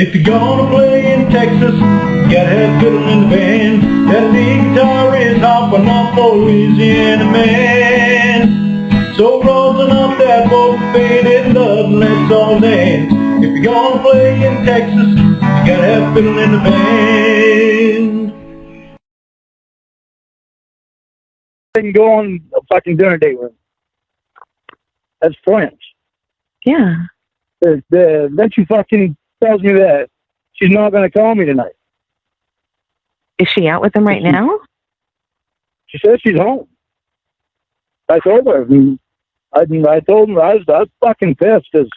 If you're gonna play in Texas, gotta have fiddle in the band. That lead guitar is hopping off for Louisiana man. So rosin up that motivated love and let's all dance. If you're gonna play in Texas, you gotta have fiddle in the band. Didn't go on a fucking dinner date with him. That's French. Yeah. Then she fucking tells me that she's not going to call me tonight. Is she out with him right now? She says she's home. I told her. I told her I was fucking pissed because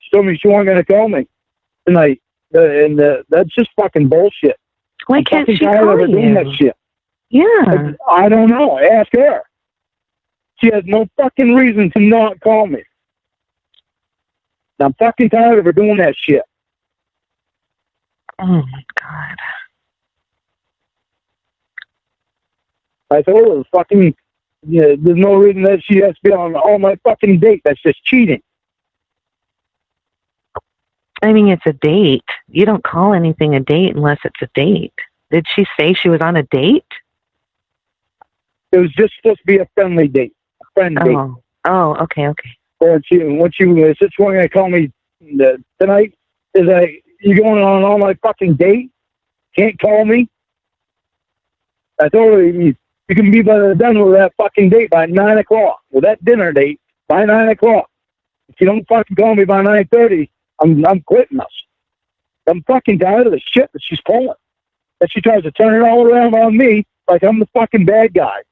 she told me she wasn't going to call me tonight. And that's just fucking bullshit. Why can't she call you? Doing that shit. Yeah. I don't know. Ask her. She has no fucking reason to not call me. I'm fucking tired of her doing that shit. Oh my God. I told her fucking, there's no reason that she has to be on all my fucking date. That's just cheating. I mean, it's a date. You don't call anything a date unless it's a date. Did she say she was on a date? It was just supposed to be a friendly date. A friend date. Oh, okay. When she said she wasn't going to call me tonight, is like, you going on all my fucking date? Can't call me? I told her, you can be done with that fucking date by 9 o'clock. With that dinner date, by 9 o'clock. If you don't fucking call me by 9:30, I'm quitting us. I'm fucking tired of the shit that she's pulling. That she tries to turn it all around on me like I'm the fucking bad guy.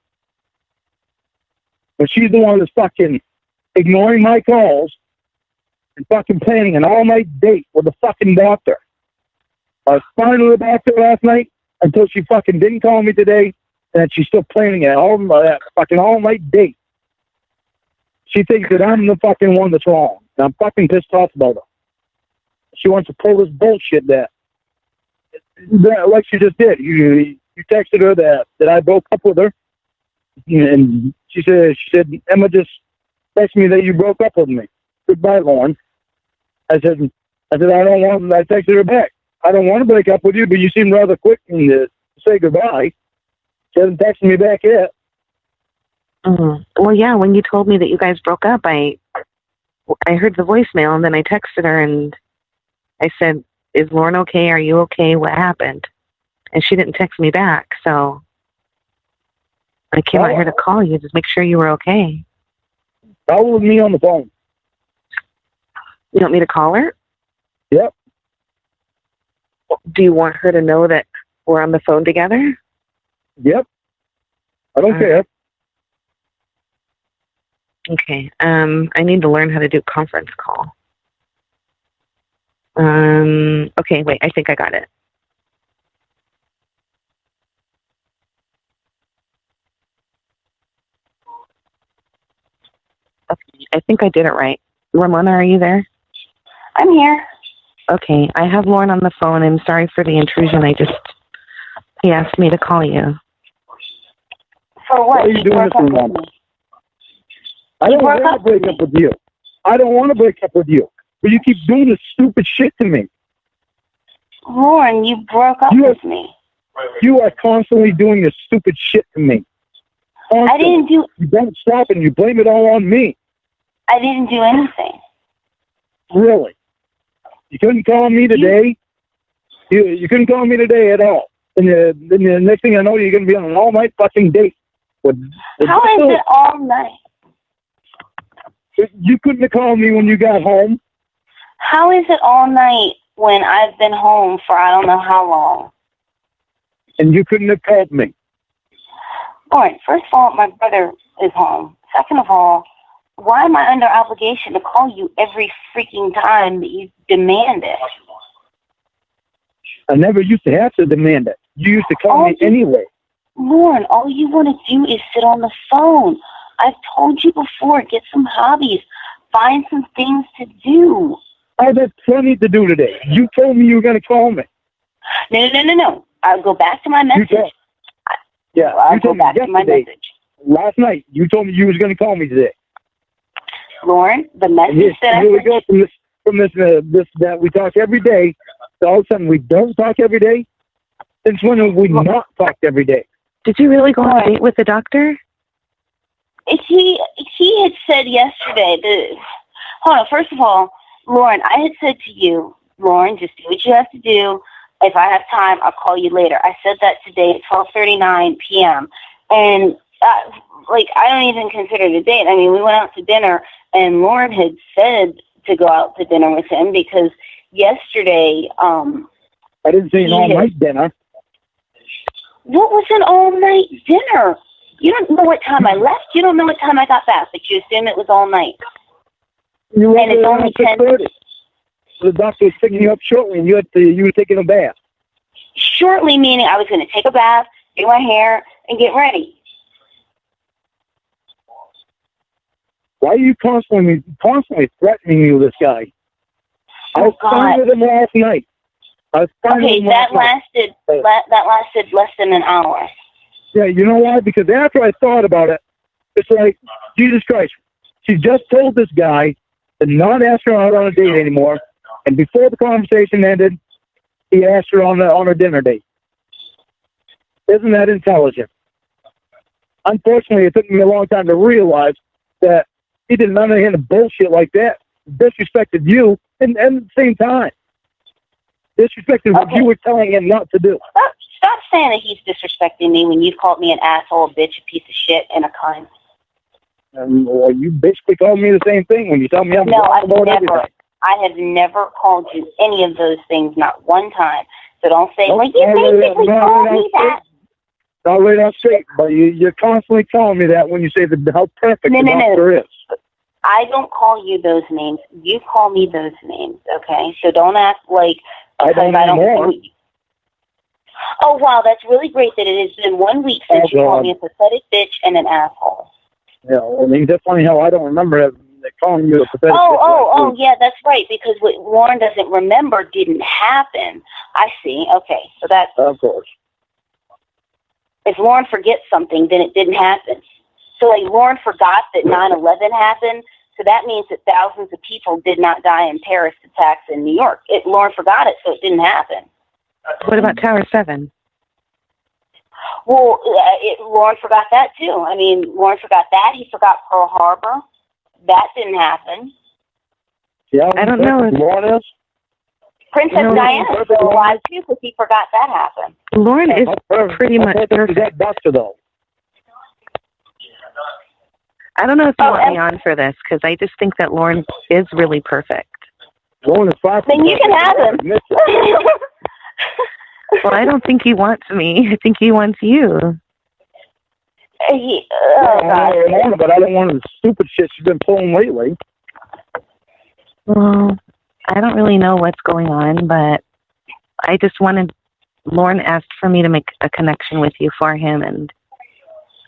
But she's the one that's fucking ignoring my calls and fucking planning an all-night date with the fucking doctor. I was fine with the doctor last night until she fucking didn't call me today, and she's still planning that fucking all-night date. She thinks that I'm the fucking one that's wrong, and I'm fucking pissed off about her. She wants to pull this bullshit that like she just did. You texted her that I broke up with her, and she said Emma just texted me that you broke up with me. Goodbye, Lorne. I said I don't want. I texted her back. I don't want to break up with you, but you seem rather quick to say goodbye. She hasn't texted me back yet. Well, yeah. When you told me that you guys broke up, I heard the voicemail, and then I texted her and I said, "Is Lorne okay? Are you okay? What happened?" And she didn't text me back, so I came out here to call you to make sure you were okay. Call with me on the phone. You want me to call her? Yep. Do you want her to know that we're on the phone together? Yep. I don't care. Okay. I need to learn how to do conference call. Okay, wait, I think I got it. Okay, I think I did it right. Ramona, are you there? I'm here. Okay, I have Lorne on the phone. I'm sorry for the intrusion. He asked me to call you. For what? Why are you doing this, Ramona? I don't want to break up with you. I don't want to break up with you. But you keep doing this stupid shit to me. Lorne, you broke up with me. You are constantly doing this stupid shit to me. Constantly. I didn't do... You don't stop and you blame it all on me. I didn't do anything. Really? You couldn't call me today? You couldn't call me today at all. And the next thing I know, you're going to be on an all-night fucking date. How is it all night? You couldn't have called me when you got home. How is it all night when I've been home for I don't know how long? And you couldn't have called me. Lorne, first of all, my brother is home. Second of all, why am I under obligation to call you every freaking time that you demand it? I never used to have to demand it. You used to call me anyway. Lorne, all you want to do is sit on the phone. I've told you before, get some hobbies. Find some things to do. I've had plenty to do today. You told me you were going to call me. No. I'll go back to my message. I'll go back to my message. Last night, you told me you was going to call me today. Lorne, the message that I sent... Here we go from this that we talk every day, all of a sudden we don't talk every day? Since when have we not talked every day? Did you really go on a date with the doctor? He had said yesterday, hold on, first of all, Lorne, I had said to you, Lorne, just do what you have to do. If I have time, I'll call you later. I said that today at 12:39 p.m. And, I don't even consider it a date. I mean, we went out to dinner, and Lorne had said to go out to dinner with him because yesterday... I didn't say an all-night dinner. What was an all-night dinner? You don't know what time I left. You don't know what time I got back, but you assume it was all night. You were and it's only 10:30. The doctor was picking you up shortly, and you were taking a bath. Shortly meaning I was going to take a bath, do my hair, and get ready. Why are you constantly threatening me with this guy? I was fine with him last night. Okay, that lasted less than an hour. Yeah, you know why? Because after I thought about it, it's like, Jesus Christ, she just told this guy to not ask her out on a date anymore, and before the conversation ended, he asked her on a dinner date. Isn't that intelligent? Unfortunately, it took me a long time to realize that he didn't understand the bullshit like that. Disrespected you, and at the same time, disrespected what you were telling him not to do. Stop saying that he's disrespecting me when you've called me an asshole, a bitch, a piece of shit, and a cunt. Well, you basically called me the same thing when you tell me I'm wrong about everything. I have never called you any of those things, not one time. So don't say, you basically called me that. Not right out straight, but you're constantly calling me that when you say how perfect the doctor is. I don't call you those names. You call me those names, okay? So don't act like I don't know. Oh, wow, that's really great that it has been 1 week since you called me a pathetic bitch and an asshole. Yeah, I mean, that's funny how I don't remember calling you a pathetic bitch. Oh, yeah, that's right, because what Lorne doesn't remember didn't happen. I see, okay, so that's... Of course. If Lorne forgets something, then it didn't happen. So, Lorne forgot that 9/11 happened, so that means that thousands of people did not die in terrorist attacks in New York. Lorne forgot it, so it didn't happen. What about Tower 7? Well, Lorne forgot that, too. I mean, Lorne forgot that. He forgot Pearl Harbor. That didn't happen. Yeah, I don't know. Lorne is? Princess Diana's still alive, too, because he forgot that happened. Lorne is pretty much perfect. That doctor, though. I don't know if you want me on for this, because I just think that Lorne is really perfect. Lorne is far from Then you can have him. Well, I don't think he wants me. I think he wants you. God. But I don't want the stupid shit she's been pulling lately. Well, I don't really know what's going on, but I just wanted... Lorne asked for me to make a connection with you for him, and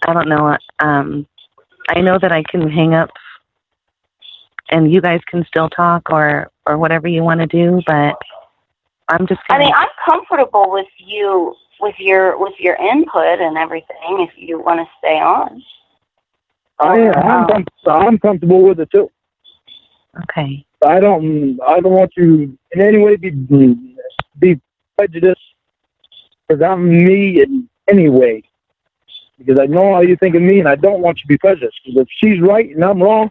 I don't know. I know that I can hang up and you guys can still talk or whatever you want to do, but I'm just gonna... I'm comfortable with you, with your input and everything, if you want to stay on. I'm comfortable with it, too. Okay. I don't want to in any way be prejudiced because I'm me in any way. Because I know how you think of me, and I don't want you to be prejudiced. Because if she's right and I'm wrong,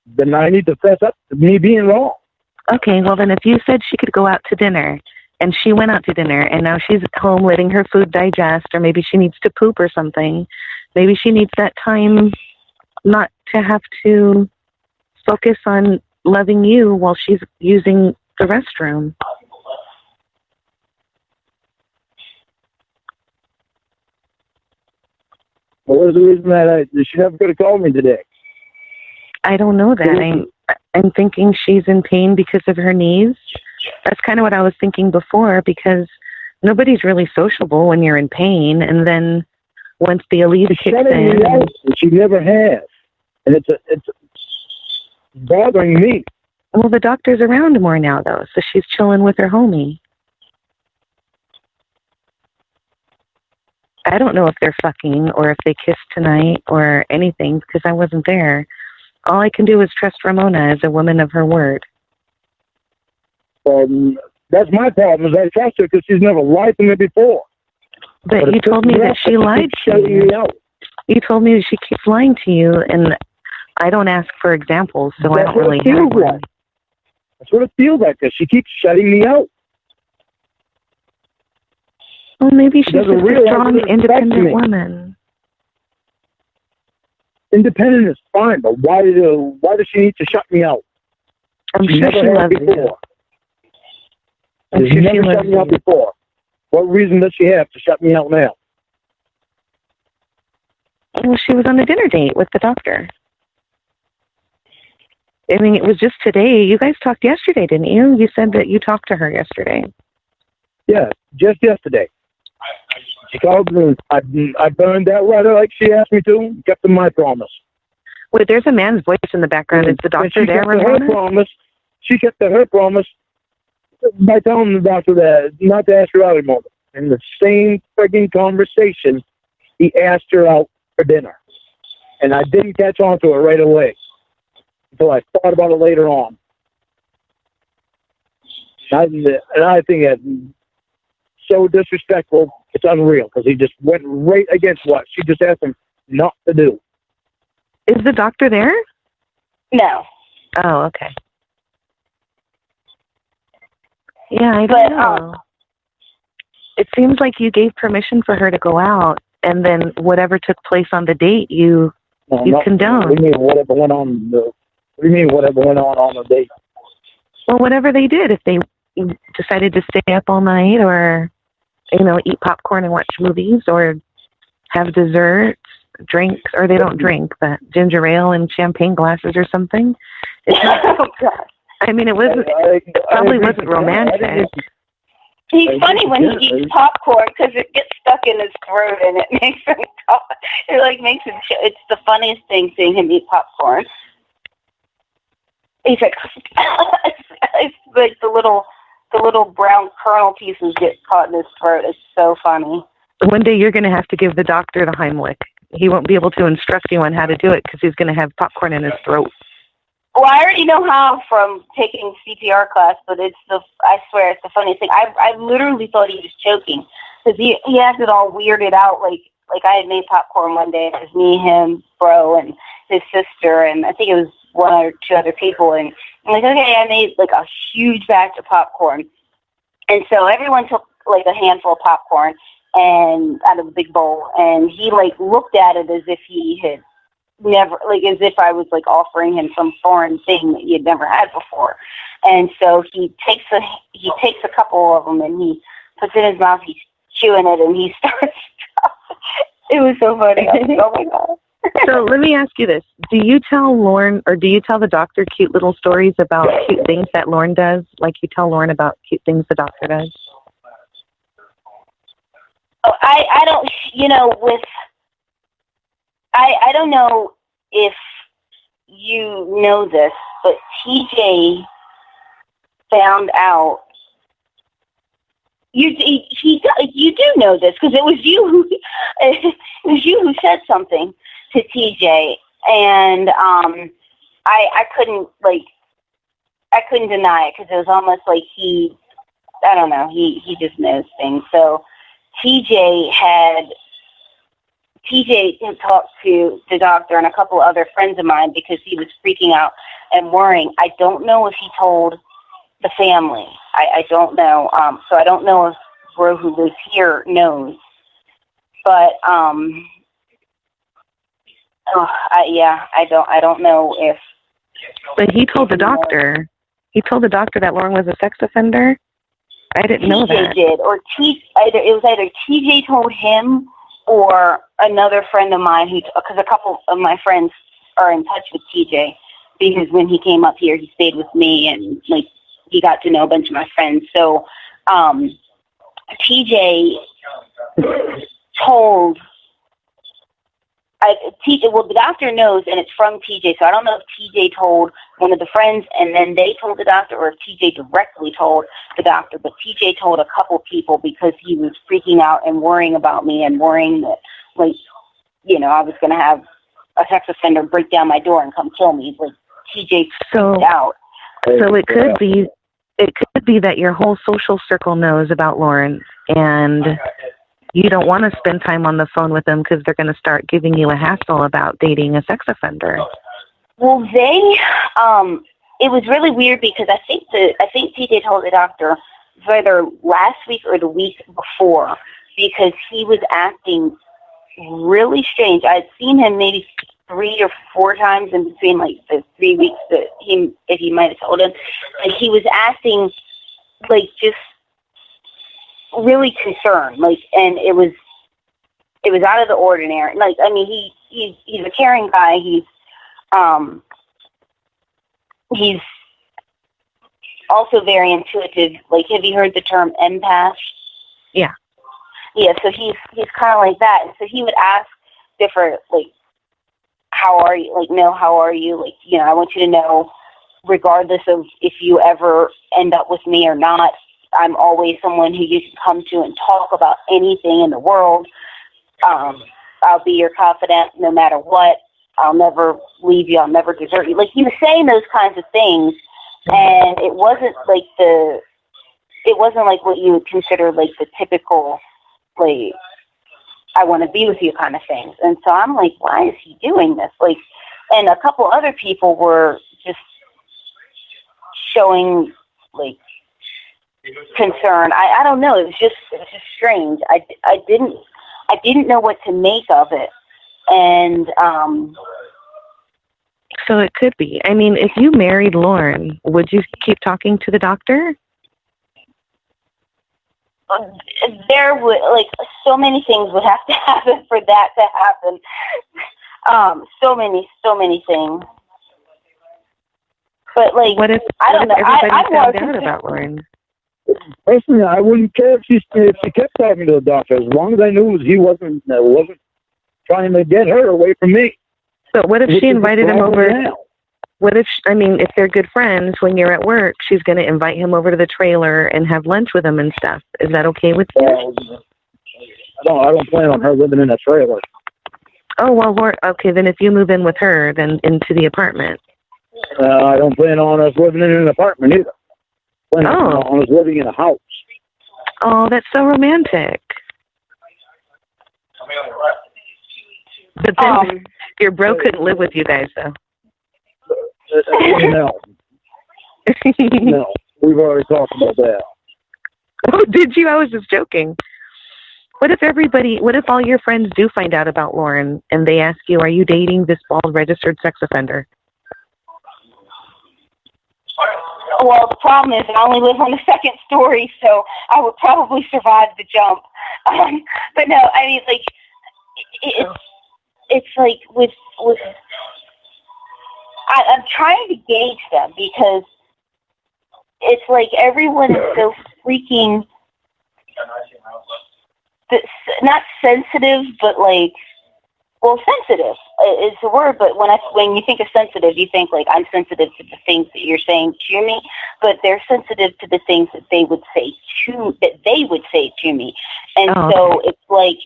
then I need to fess up to me being wrong. Okay, well then if you said she could go out to dinner, and she went out to dinner, and now she's at home letting her food digest, or maybe she needs to poop or something, maybe she needs that time not to have to focus on loving you while she's using the restroom. What was the reason that she never could have called me today? I don't know that. I'm thinking she's in pain because of her knees. That's kind of what I was thinking before, because nobody's really sociable when you're in pain, and then once the Alita kicks in... She never has. And it's bothering me. Well, the doctor's around more now, though, so she's chilling with her homie. I don't know if they're fucking or if they kissed tonight or anything, because I wasn't there. All I can do is trust Ramona as a woman of her word. They That's my problem, is I trust her because she's never lied to me before. But you told me that she lied to you. You told me that she keeps lying to you, and I don't ask for examples, so I don't really have one. That's what it feels like, because she keeps shutting me out. Well, maybe she's just a strong, independent woman. Independent is fine, but why does she need to shut me out? I'm sure she loves you. She's never shut me out before. What reason does she have to shut me out now? Well, she was on a dinner date with the doctor. I mean, it was just today. You guys talked yesterday, didn't you? You said that you talked to her yesterday. Yeah, just yesterday. She called me. I burned that letter like she asked me to. Kept to my promise. Wait, there's a man's voice in the background. Is the doctor there, Ramona? She kept to her promise by telling the doctor that not to ask her out anymore. In the same frigging conversation, he asked her out for dinner. And I didn't catch on to it right away until I thought about it later on. And I think that's so disrespectful, it's unreal, because he just went right against what she just asked him not to do. Is the doctor there? No. Oh, okay. Yeah, I don't know. It seems like you gave permission for her to go out, and then whatever took place on the date, you condoned. What do you mean whatever went on? What do you mean whatever went on the date? Well, whatever they did, if they decided to stay up all night, or eat popcorn and watch movies, or have desserts, drinks, or they don't drink, but ginger ale and champagne glasses or something. It's not. Oh, God. I mean, it wasn't. Probably wasn't romantic. He's funny when he eats popcorn because it gets stuck in his throat and it makes him cough. It makes him. It's the funniest thing seeing him eat popcorn. He's like, it's like the little brown kernel pieces get caught in his throat. It's so funny. One day you're going to have to give the doctor the Heimlich. He won't be able to instruct you on how to do it because he's going to have popcorn in his throat. Well, I already know how from taking CPR class, but I swear it's the funniest thing. I literally thought he was choking because he acted all weirded out, like I had made popcorn one day. It was me, him, bro, and his sister, and I think it was one or two other people. And I'm like, okay, I made like a huge batch of popcorn, and so everyone took like a handful of popcorn and out of a big bowl, and he looked at it as if he had never, as if I was offering him some foreign thing that he had never had before. And so he takes a couple of them and he puts it in his mouth. He's chewing it and he starts. It was so funny. I was like, oh my God. So let me ask you this: do you tell Lorne, or do you tell the doctor cute little stories about cute things that Lorne does, like you tell Lorne about cute things the doctor does? Oh, I don't. I don't know if you know this, but TJ found out. You do know this because it was you who said something to TJ, and I couldn't deny it because it was almost like he just knows things. So TJ had talked to the doctor and a couple other friends of mine because he was freaking out and worrying. I don't know if he told the family. I don't know. So I don't know if Bro, who lives here, knows. But I don't know if. But he told the doctor. He told the doctor that Lorne was a sex offender. I didn't know that. TJ did, or it was either TJ told him or another friend of mine because a couple of my friends are in touch with TJ because when he came up here, he stayed with me and he got to know a bunch of my friends. So TJ told. Well, the doctor knows, and it's from TJ, so I don't know if TJ told one of the friends, and then they told the doctor, or if TJ directly told the doctor, but TJ told a couple people because he was freaking out and worrying about me and worrying that, I was going to have a sex offender break down my door and come kill me. TJ freaked out. So it could be it could be that your whole social circle knows about Lorne, and you don't want to spend time on the phone with them because they're going to start giving you a hassle about dating a sex offender. Well, it was really weird because I think he did hold the doctor either last week or the week before because he was acting really strange. I'd seen him maybe 3 or 4 times in between like the 3 weeks that he might have told him, and he was acting like just really concerned, like, and it was out of the ordinary. Like, I mean, he's a caring guy. He's also very intuitive. Like, have you heard the term empath? Yeah. Yeah, so he's kind of like that. And so he would ask different, like, how are you? Like, no, how are you? Like, you know, I want you to know, regardless of if you ever end up with me or not, I'm always someone who you can come to and talk about anything in the world. I'll be your confidant no matter what. I'll never leave you. I'll never desert you. Like, he was saying those kinds of things, and it wasn't like what you would consider like the typical, like, I want to be with you kind of things. And so I'm like, why is he doing this? Like, and a couple other people were just showing like concern. I don't know. It was just strange. I didn't know what to make of it. And so it could be. I mean, if you married Lorne, would you keep talking to the doctor? There would, like, so many things would have to happen for that to happen. So many things. But like, what if everybody found out about Lorne? Personally, I wouldn't care if she kept talking to the doctor, as long as I knew he wasn't trying to get her away from me. So what if she invited him over? Now? What if, if they're good friends, when you're at work, she's going to invite him over to the trailer and have lunch with him and stuff. Is that okay with you? I don't plan on her living in a trailer. Oh, well, okay, then if you move in with her, then into the apartment. I don't plan on us living in an apartment either. I plan on us living in a house. Oh, that's so romantic. But then your bro couldn't live with you guys, though. No. No. We've already talked about that. Oh, did you? I was just joking. What if all your friends do find out about Lorne and they ask you, are you dating this bald registered sex offender? Well, the problem is I only live on the second story, so I would probably survive the jump. But no, I mean, like, it's like with I'm trying to gauge them because it's like everyone is so freaking not sensitive, but like, well, sensitive is the word. But when you think of sensitive, you think like I'm sensitive to the things that you're saying to me, but they're sensitive to the things that they would say to me, and so it's like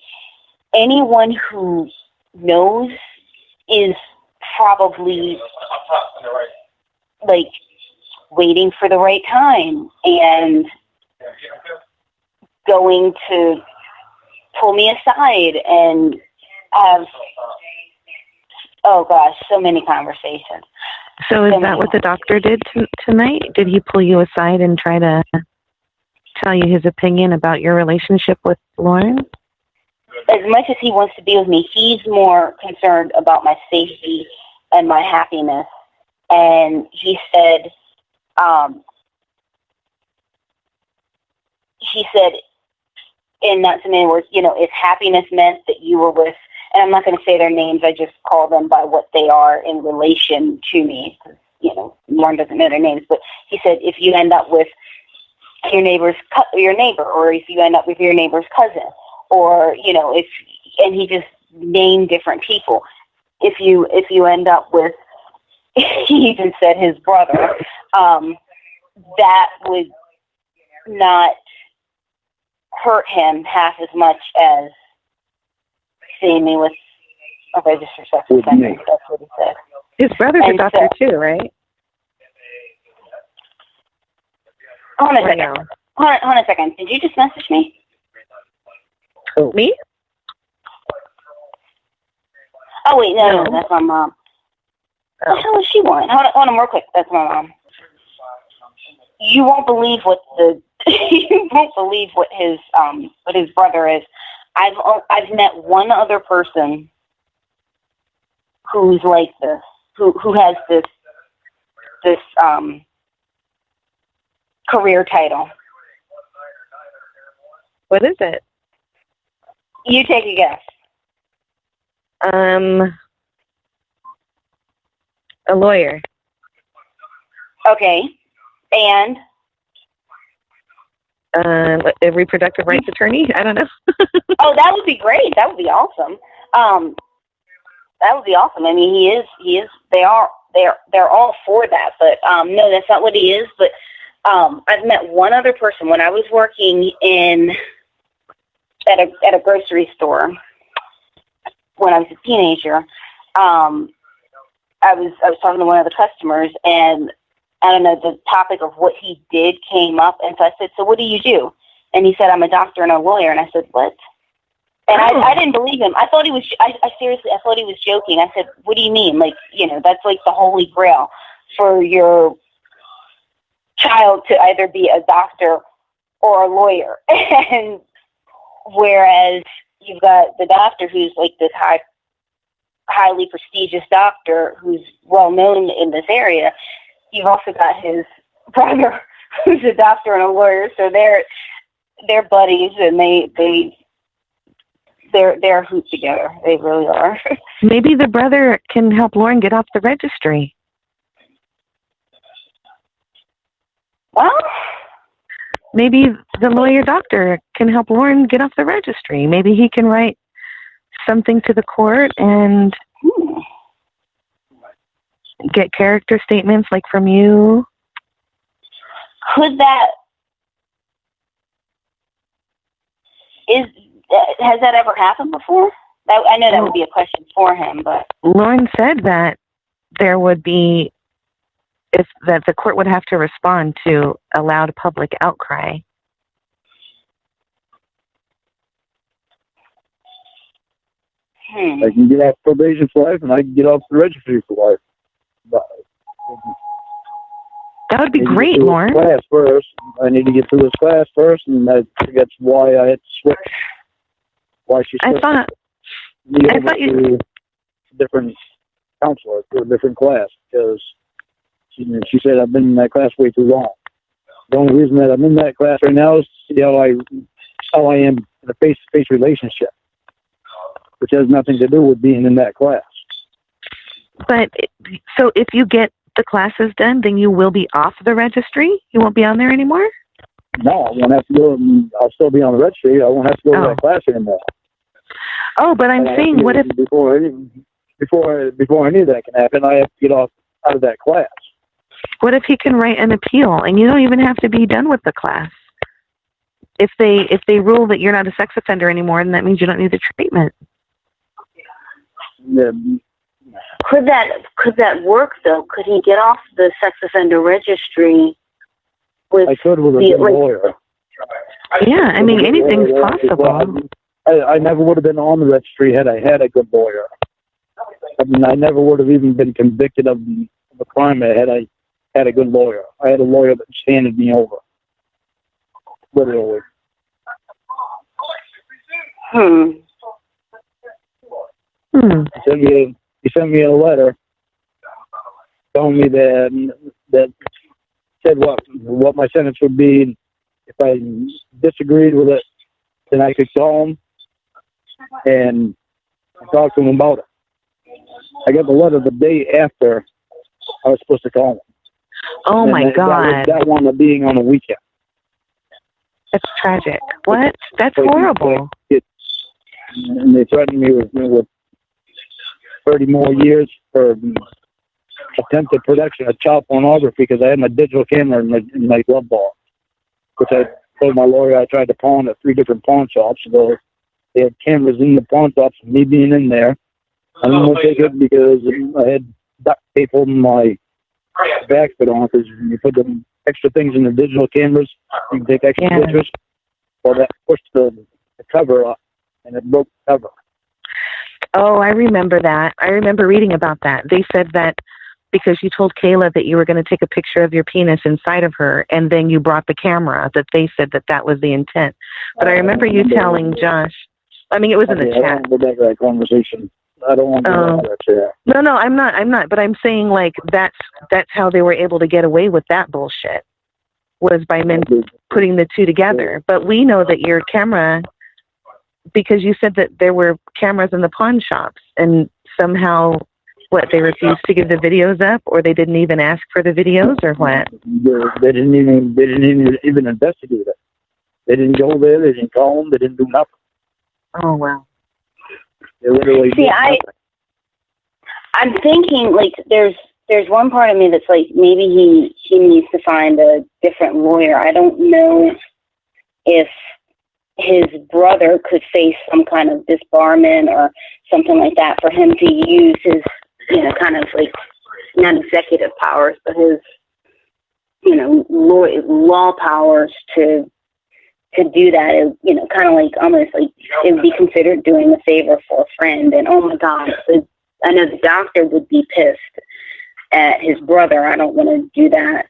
anyone who knows is probably like waiting for the right time and going to pull me aside and have, oh gosh, so many conversations. So is that what the doctor did tonight? Did he pull you aside and try to tell you his opinion about your relationship with Lorne? As much as he wants to be with me, he's more concerned about my safety and my happiness. And he said, in not so many words, if happiness meant that you were with, and I'm not going to say their names, I just call them by what they are in relation to me. Lorne doesn't know their names, but he said, if you end up with your neighbor, or if you end up with your neighbor's cousin, or, and he just named different people. If you end up with, he even said his brother, that would not hurt him half as much as seeing me with a registered sex offender. That's what he said. His brother's a doctor too, right? Hold on a second. Hold on a second. Did you just message me? Oh. Me? Oh, wait, no, that's my mom. Oh. What the hell does she want? Hold on real quick. That's my mom. You won't believe what his brother is. I've met one other person who's like this, who has this career title. What is it? You take a guess. A lawyer. Okay. And? A reproductive rights attorney? I don't know. Oh, that would be great. That would be awesome. That would be awesome. I mean, he is, they're all for that, but, no, that's not what he is. But, I've met one other person when I was working at a grocery store when I was a teenager. I was talking to one of the customers, and I don't know, the topic of what he did came up, and so I said, "So what do you do?" And he said, "I'm a doctor and a lawyer." And I said, "What?" And I didn't believe him. I thought he was. I seriously, I thought he was joking. I said, "What do you mean? Like, that's like the holy grail for your child to either be a doctor or a lawyer." And whereas you've got the doctor who's like this highly prestigious doctor who's well known in this area, you've also got his brother who's a doctor and a lawyer. So they're buddies, and they're a hoot together. They really are. Maybe the brother can help Lorne get off the registry. Well, maybe the lawyer doctor can help Lorne get off the registry. Maybe he can write something to the court and get character statements like from you. Has that ever happened before? I know that would be a question for him, but Lorne said that there would be, that the court would have to respond to a loud public outcry. I can get off probation for life, and I can get off the registry for life. But that would be great, Lorne. Class first. I need to get through this class first, and that's why I had to switch. Why she switched. I thought you to a different counselor, to a different class, because she said I've been in that class way too long. The only reason that I'm in that class right now is to see how I am in a face-to-face relationship, which has nothing to do with being in that class. But, so if you get the classes done, then you will be off the registry? You won't be on there anymore? No, I won't have to go. I'll still be on the registry. I won't have to go to that class anymore. Oh, but I'm saying, what if... Before any of that can happen, I have to get out of that class. What if he can write an appeal, and you don't even have to be done with the class? If they rule that you're not a sex offender anymore, then that means you don't need the treatment. Yeah. Could that work though? Could he get off the sex offender registry with? I could with a good lawyer. Yeah, I mean anything's possible. I never would have been on the registry had I had a good lawyer. I mean, I never would have even been convicted of a crime had I had a good lawyer. I had a lawyer that just handed me over. Literally. He sent me a letter telling me that said what my sentence would be. If I disagreed with it, then I could call him and talk to him about it. I got the letter the day after I was supposed to call him. Oh my God! That one being on a weekend. That's tragic. What? That's horrible. And they threatened me with 30 more years for attempted production of child pornography because I had my digital camera in my glove box, which I told my lawyer I tried to pawn at 3 different pawn shops. So they had cameras in the pawn shops, me being in there. I didn't want to take it because I had duct tape holding my back fit on because you put the extra things in the digital cameras. You can take extra pictures. Well, that pushed the cover up, and it broke the cover. Oh, I remember that. I remember reading about that. They said that because you told Kayla that you were going to take a picture of your penis inside of her, and then you brought the camera, that they said that that was the intent. But I remember you telling Josh, I mean, it was in the chat. I don't go back to that conversation. I don't want to go back to that chat. No, I'm not. But I'm saying, like, that's how they were able to get away with that bullshit, was by men putting the two together. But we know that your camera, because you said that there were cameras in the pawn shops, and somehow, they refused to give the videos up, or they didn't even ask for the videos, or what? They didn't even investigate it. They didn't go there. They didn't call them. They didn't do nothing. Oh, wow. They literally See, I'm thinking, like, there's one part of me that's like, maybe he needs to find a different lawyer. I don't know if his brother could face some kind of disbarment or something like that for him to use his, kind of like, not executive powers, but his, law powers to do that is, kind of like almost like it would be considered doing a favor for a friend. And oh my God, I know the doctor would be pissed at his brother. I don't want to do that.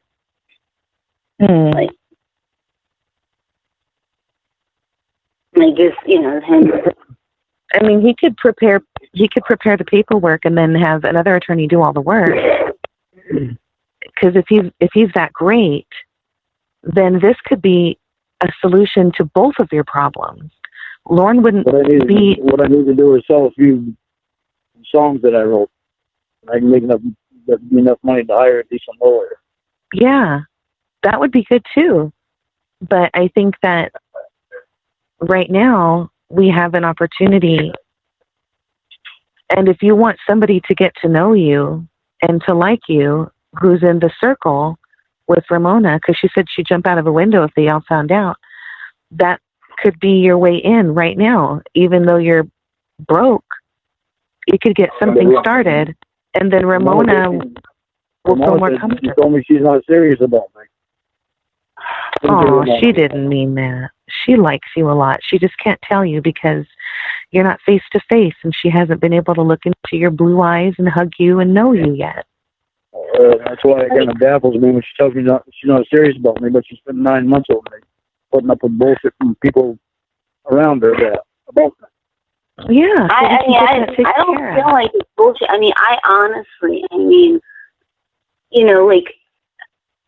Like just, him. I mean, he could prepare the paperwork and then have another attorney do all the work. Because if he's that great, then this could be a solution to both of your problems. Lorne wouldn't be... What I need to do is sell a few songs that I wrote. I can make enough money to hire a decent lawyer. Yeah, that would be good too. But I think that right now we have an opportunity. And if you want somebody to get to know you and to like you, who's in the circle with Ramona, because she said she'd jump out of a window if they all found out, that could be your way in right now. Even though you're broke, you could get something started, and then Ramona will feel more comfortable. She told me she's not serious about me. Oh, she didn't mean that. She likes you a lot. She just can't tell you because you're not face to face, and she hasn't been able to look into your blue eyes and hug you and know you yet. That's why it kind of baffles me when she tells me she's not serious about me, but she spent 9 months over me, putting up with bullshit from people around her about me. Yeah. I don't feel like it's bullshit. I mean, I honestly, like,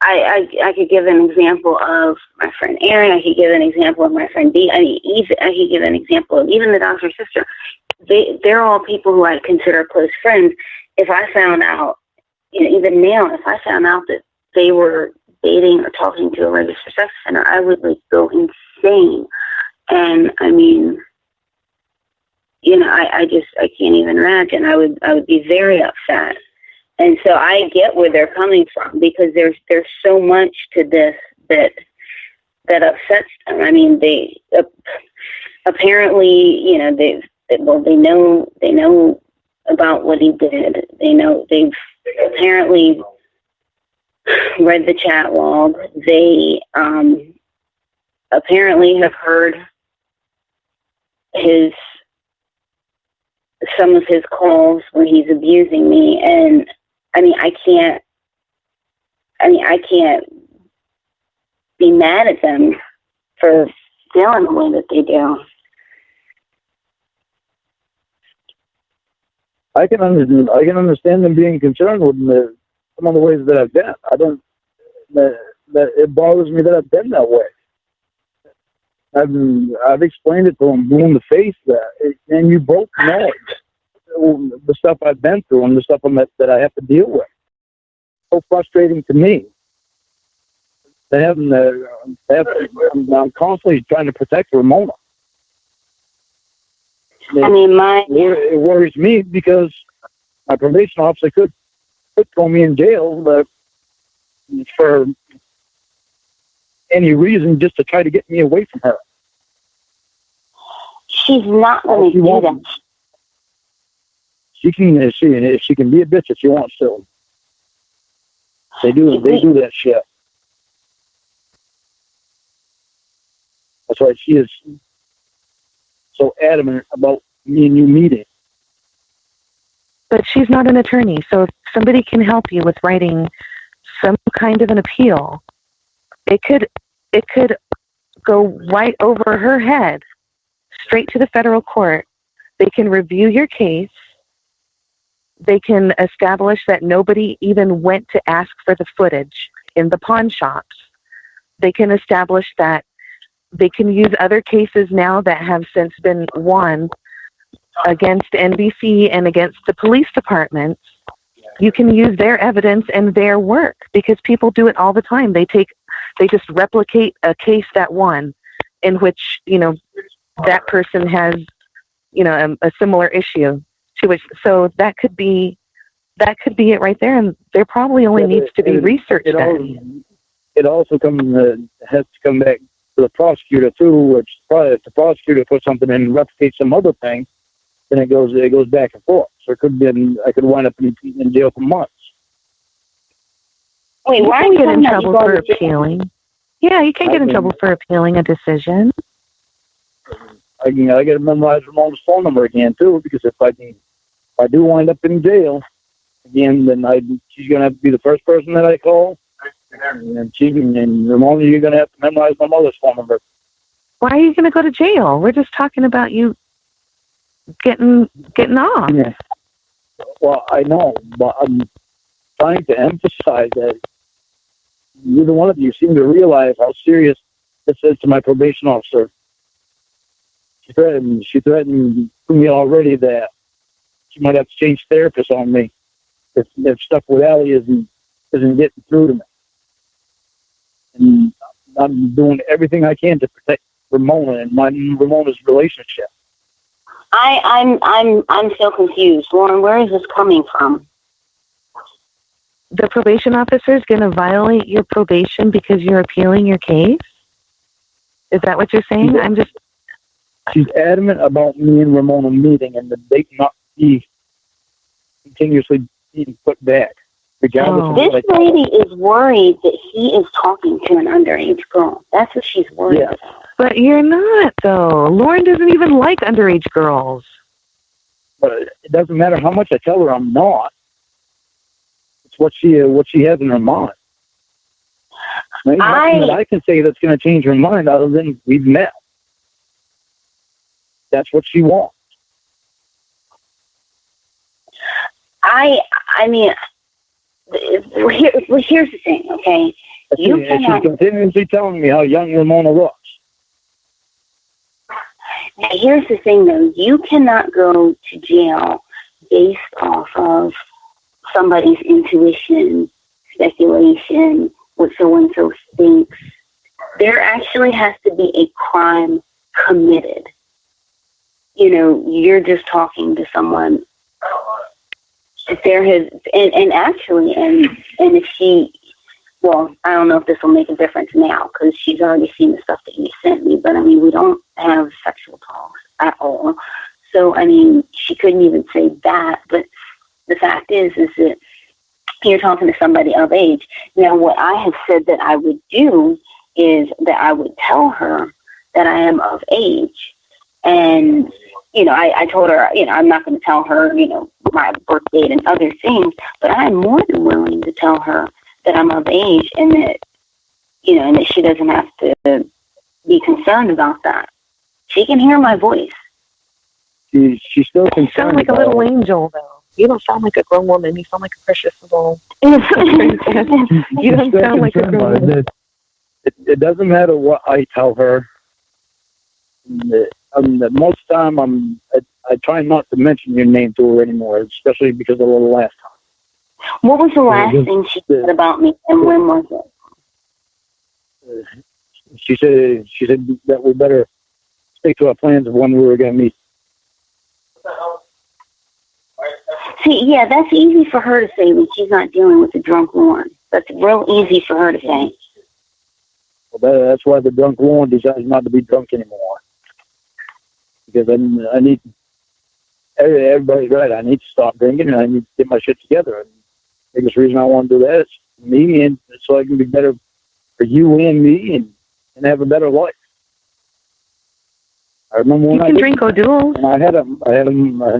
I could give an example of my friend Erin. I could give an example of my friend Dee. I could give an example of even the doctor's sister. They're all people who I consider close friends. If I found out, even now, if I found out that they were dating or talking to a registered sex offender, I would go insane. And I mean, I can't even imagine. I would be very upset. And so I get where they're coming from, because there's so much to this that upsets them. I mean, they apparently, they know about what he did. They've apparently read the chat log. They apparently have heard some of his calls where he's abusing me, and I can't be mad at them for feeling the way that they do. I can understand them being concerned with some of the ways that I've been. That it bothers me that I've been that way. I've explained it to them, blue in the face, and you both know the stuff I've been through and the stuff that I have to deal with. So frustrating to me. I'm constantly trying to protect Ramona. It worries me because my probation officer could throw me in jail for any reason, just to try to get me away from her. She's not going to do that. She can be a bitch if she wants to. They do that shit. That's why she is so adamant about me and you meeting. But she's not an attorney, so if somebody can help you with writing some kind of an appeal, it could go right over her head, straight to the federal court. They can review your case. They can establish that nobody even went to ask for the footage in the pawn shops. They can establish that they can use other cases now that have since been won against NBC and against the police departments. You can use their evidence and their work because people do it all the time. They just replicate a case that won in which, that person has, a similar issue to which, so that could be it right there. And there probably only needs to be research done. It also has to come back to the prosecutor too, which probably if the prosecutor puts something in and replicates some other thing, then it goes back and forth. So I could wind up in jail for months. Wait, why you can get in trouble for appealing? Yeah, you can get in trouble for appealing a decision. I got to memorize Ramona's phone number again too, because if I do wind up in jail again, then she's gonna have to be the first person that I call, and Ramona, you're gonna have to memorize my mother's phone number. Why are you gonna go to jail? We're just talking about you getting off. Yeah. Well, I know, but I'm trying to emphasize that neither one of you seem to realize how serious this is to my probation officer. She threatened me already that she might have to change therapists on me if stuff with Allie isn't getting through to me. And I'm doing everything I can to protect Ramona and Ramona's relationship. I'm so confused. Lorne, where is this coming from? The probation officer is going to violate your probation because you're appealing your case? Is that what you're saying? She's adamant about me and Ramona meeting and the date not be continuously being put back. This lady is worried that he is talking to an underage girl. That's what she's worried about. But you're not, though. Lorne doesn't even like underage girls. But it doesn't matter how much I tell her I'm not. It's what she has in her mind. Nothing that I can say that's going to change her mind other than we've met. That's what she wants. I mean, here's the thing, okay? She's continuously telling me how young Ramona looks. Now, here's the thing, though. You cannot go to jail based off of somebody's intuition, speculation, what so-and-so thinks. There actually has to be a crime committed. You're just talking to someone. If there has, and if she, well, I don't know if this will make a difference now because she's already seen the stuff that you sent me, but I mean, we don't have sexual talks at all. So, I mean, she couldn't even say that, but the fact is that you're talking to somebody of age. Now, what I have said that I would do is that I would tell her that I am of age. And, I told her, I'm not going to tell her, my birth date and other things, but I'm more than willing to tell her that I'm of age and that, and that she doesn't have to be concerned about that. She can hear my voice. She's still concerned. You sound like a little angel, though. You don't sound like a grown woman. You sound like a precious little princess. You don't sound like a grown woman. It doesn't matter what I tell her. Most time I try not to mention your name to her anymore, especially because of the last time. What was the last thing she said about me, and when was it? She said that we better stick to our plans of when we were going to meet. See, yeah, that's easy for her to say when she's not dealing with a drunk Lorne. That's real easy for her to say. Well, that's why the drunk Lorne decides not to be drunk anymore. Because I need, everybody's right, I need to stop drinking and I need to get my shit together. And the biggest reason I want to do that is me, and so I can be better for you and me and have a better life. I remember when You can drink O'Doul's. And I had them.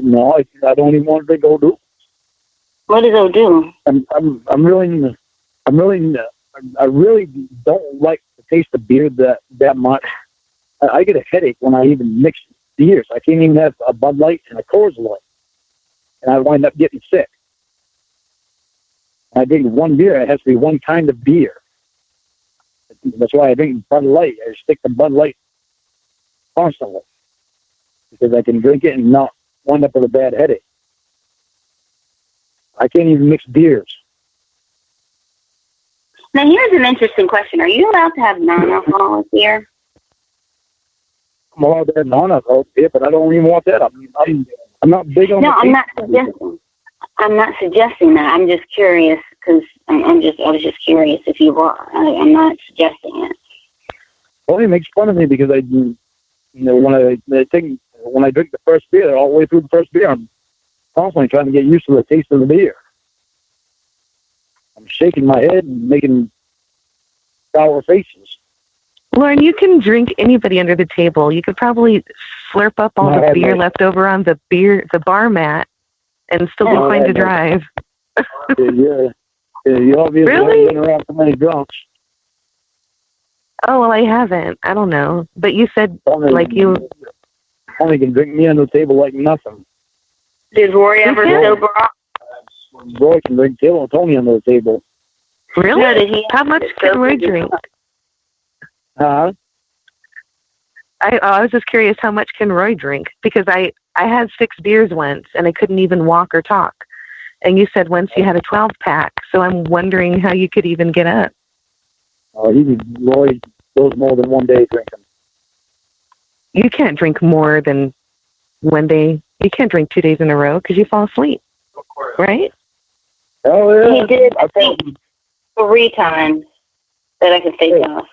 No, I don't even want to drink O'Doul. What is O'Doul? I really don't like the taste of beer that much. I get a headache when I even mix beers. I can't even have a Bud Light and a Coors Light, and I wind up getting sick. I drink one beer. It has to be one kind of beer. That's why I drink Bud Light. I stick to Bud Light constantly because I can drink it and not wind up with a bad headache. I can't even mix beers. Now, here's an interesting question. Are you allowed to have non-alcoholic beer? I'm allowed to have non-alcoholic beer, but I don't even want that. I'm not big on. No, I'm not suggesting. I'm not suggesting that. I'm just curious because I was just curious if you were. I'm not suggesting it. Well, he makes fun of me because when I drink the first beer, all the way through the first beer, I'm constantly trying to get used to the taste of the beer. I'm shaking my head and making sour faces. Lorne, you can drink anybody under the table. You could probably slurp up all the beer left over on the bar mat and still be fine to drive. You obviously really? haven't been around so many drunks. Oh, well, I haven't. I don't know. But you said, Only can drink me under the table like nothing. Did Rory ever sober up? Roy can drink Tony under the table. Really? No, how much can Roy drink? Huh? I was just curious, how much can Roy drink? Because I had 6 beers once, and I couldn't even walk or talk. And you said once you had a 12-pack, so I'm wondering how you could even get up. Roy goes more than one day drinking. You can't drink more than one day. You can't drink 2 days in a row because you fall asleep, right? Oh, yeah. He did, I think, 3 times that I could think of.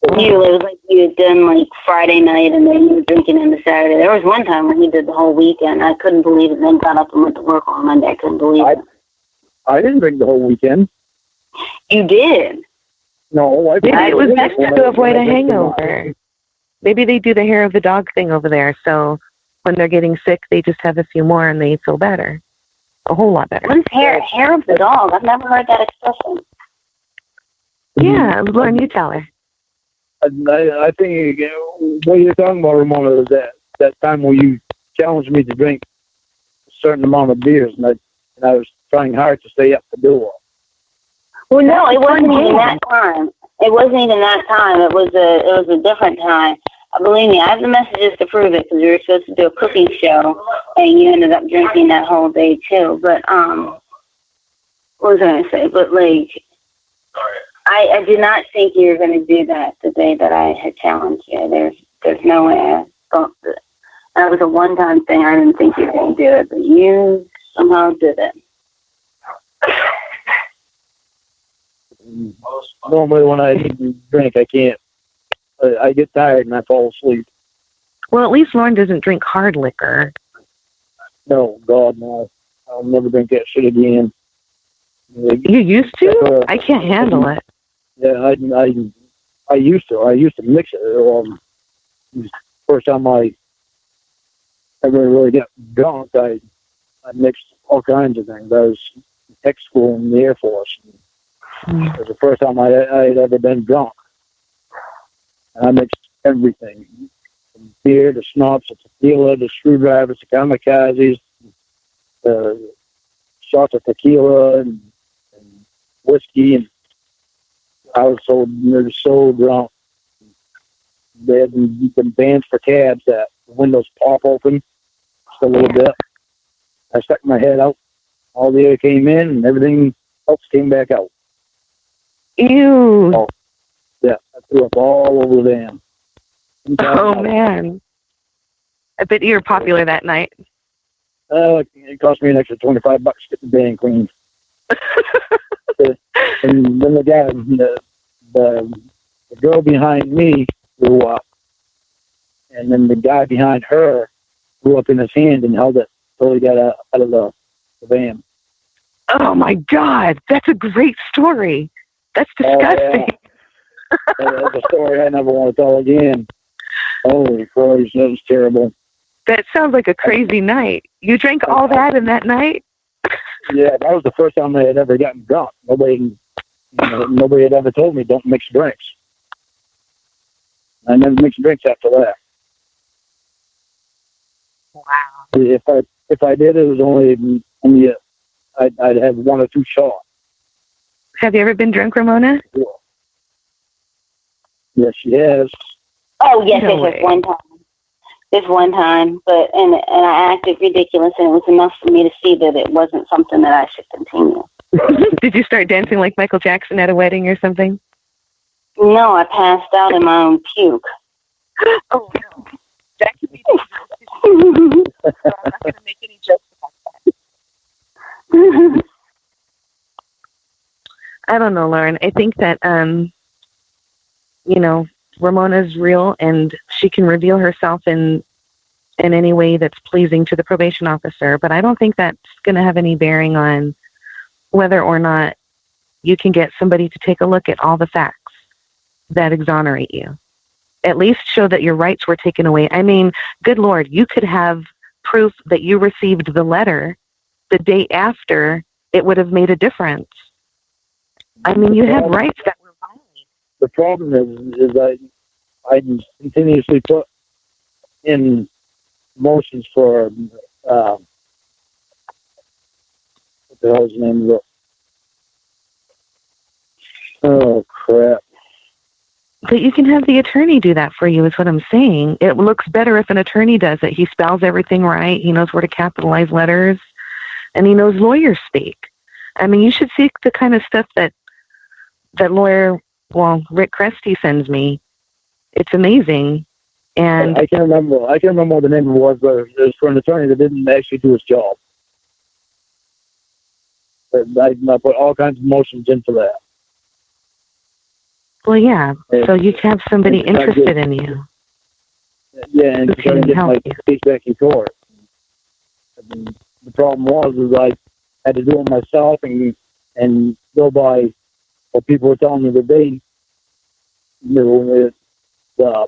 It was like you had done like Friday night and then you were drinking into Saturday. There was one time when he did the whole weekend. I couldn't believe it. Then got up and went to work on Monday. I couldn't believe it. I didn't drink the whole weekend. You did? No, maybe it was best to avoid a hangover. Maybe they do the hair of the dog thing over there. So when they're getting sick, they just have a few more and they feel better. A whole lot better. What is hair of the dog? I've never heard that expression. Yeah, Lorne, you tell her. I think what you're talking about, Ramona, is that time where you challenged me to drink a certain amount of beers, and I was trying hard to stay up to do it. Well, no, it wasn't even that time. It wasn't even that time. It was a different time. Believe me, I have the messages to prove it because we were supposed to do a cooking show, and you ended up drinking that whole day too. But what was I going to say? But like. I did not think you were going to do that the day that I had challenged you. There's no way I thought that was a one-time thing. I didn't think you were going to do it, but you somehow did it. Normally when I drink, I can't. I get tired and I fall asleep. Well, at least Lorne doesn't drink hard liquor. No, God, no. I'll never drink that shit again. You used to? I can't handle it. Yeah, I used to. I used to mix it. First time I ever really got drunk, I mixed all kinds of things. I was in tech school in the Air Force. It was the first time I had ever been drunk. And I mixed everything. From beer to schnapps to tequila to screwdrivers to kamikazes, shots of tequila and whiskey, and I was so drunk. They had been bands for cabs that the windows pop open just a little bit. I stuck my head out. All the air came in, and everything else came back out. Ew. Oh, yeah, I threw up all over the van. Oh, man. I bet you were popular that night. It cost me an extra $25 to get the van cleaned. And then the girl behind me grew up, and then the guy behind her grew up in his hand and held it until he got out of the van. Oh my God, that's a great story. That's disgusting. That's a story I never want to tell again. Holy Christ, that was terrible. That sounds like a crazy night. You drank all that in that night? Yeah, that was the first time I had ever gotten drunk. Nobody had ever told me don't mix drinks. I never mixed drinks after that. Wow. If I did, it was only I'd have one or two shots. Have you ever been drunk, Ramona? Yeah. Yes, she has. Oh, yes, No yes, way. one time. This one time, but and I acted ridiculous, and it was enough for me to see that it wasn't something that I should continue. Did you start dancing like Michael Jackson at a wedding or something? No, I passed out in my own puke. Oh, no. That could be dangerous. I'm not going to make any jokes about that. I don't know, Lauren. I think that, Ramona's real and she can reveal herself in any way that's pleasing to the probation officer, but I don't think that's going to have any bearing on whether or not you can get somebody to take a look at all the facts that exonerate you. At least show that your rights were taken away. I mean, good Lord, you could have proof that you received the letter the day after. It would have made a difference. I mean, you had rights that were violated. The problem is I continuously put in motions for what the hell's the name of it? Oh crap! But you can have the attorney do that for you, is what I'm saying. It looks better if an attorney does it. He spells everything right. He knows where to capitalize letters, and he knows lawyers speak. I mean, you should see the kind of stuff that lawyer, Rick Cresty sends me. It's amazing. And I can't remember what the name of it was, but it was for an attorney that didn't actually do his job. I put all kinds of motions in for that. well, yeah. So you can have somebody interested in you. Yeah, and Who to try can to get help my you. case back in court. And the problem was I had to do it myself and go by what people were telling me that they knew the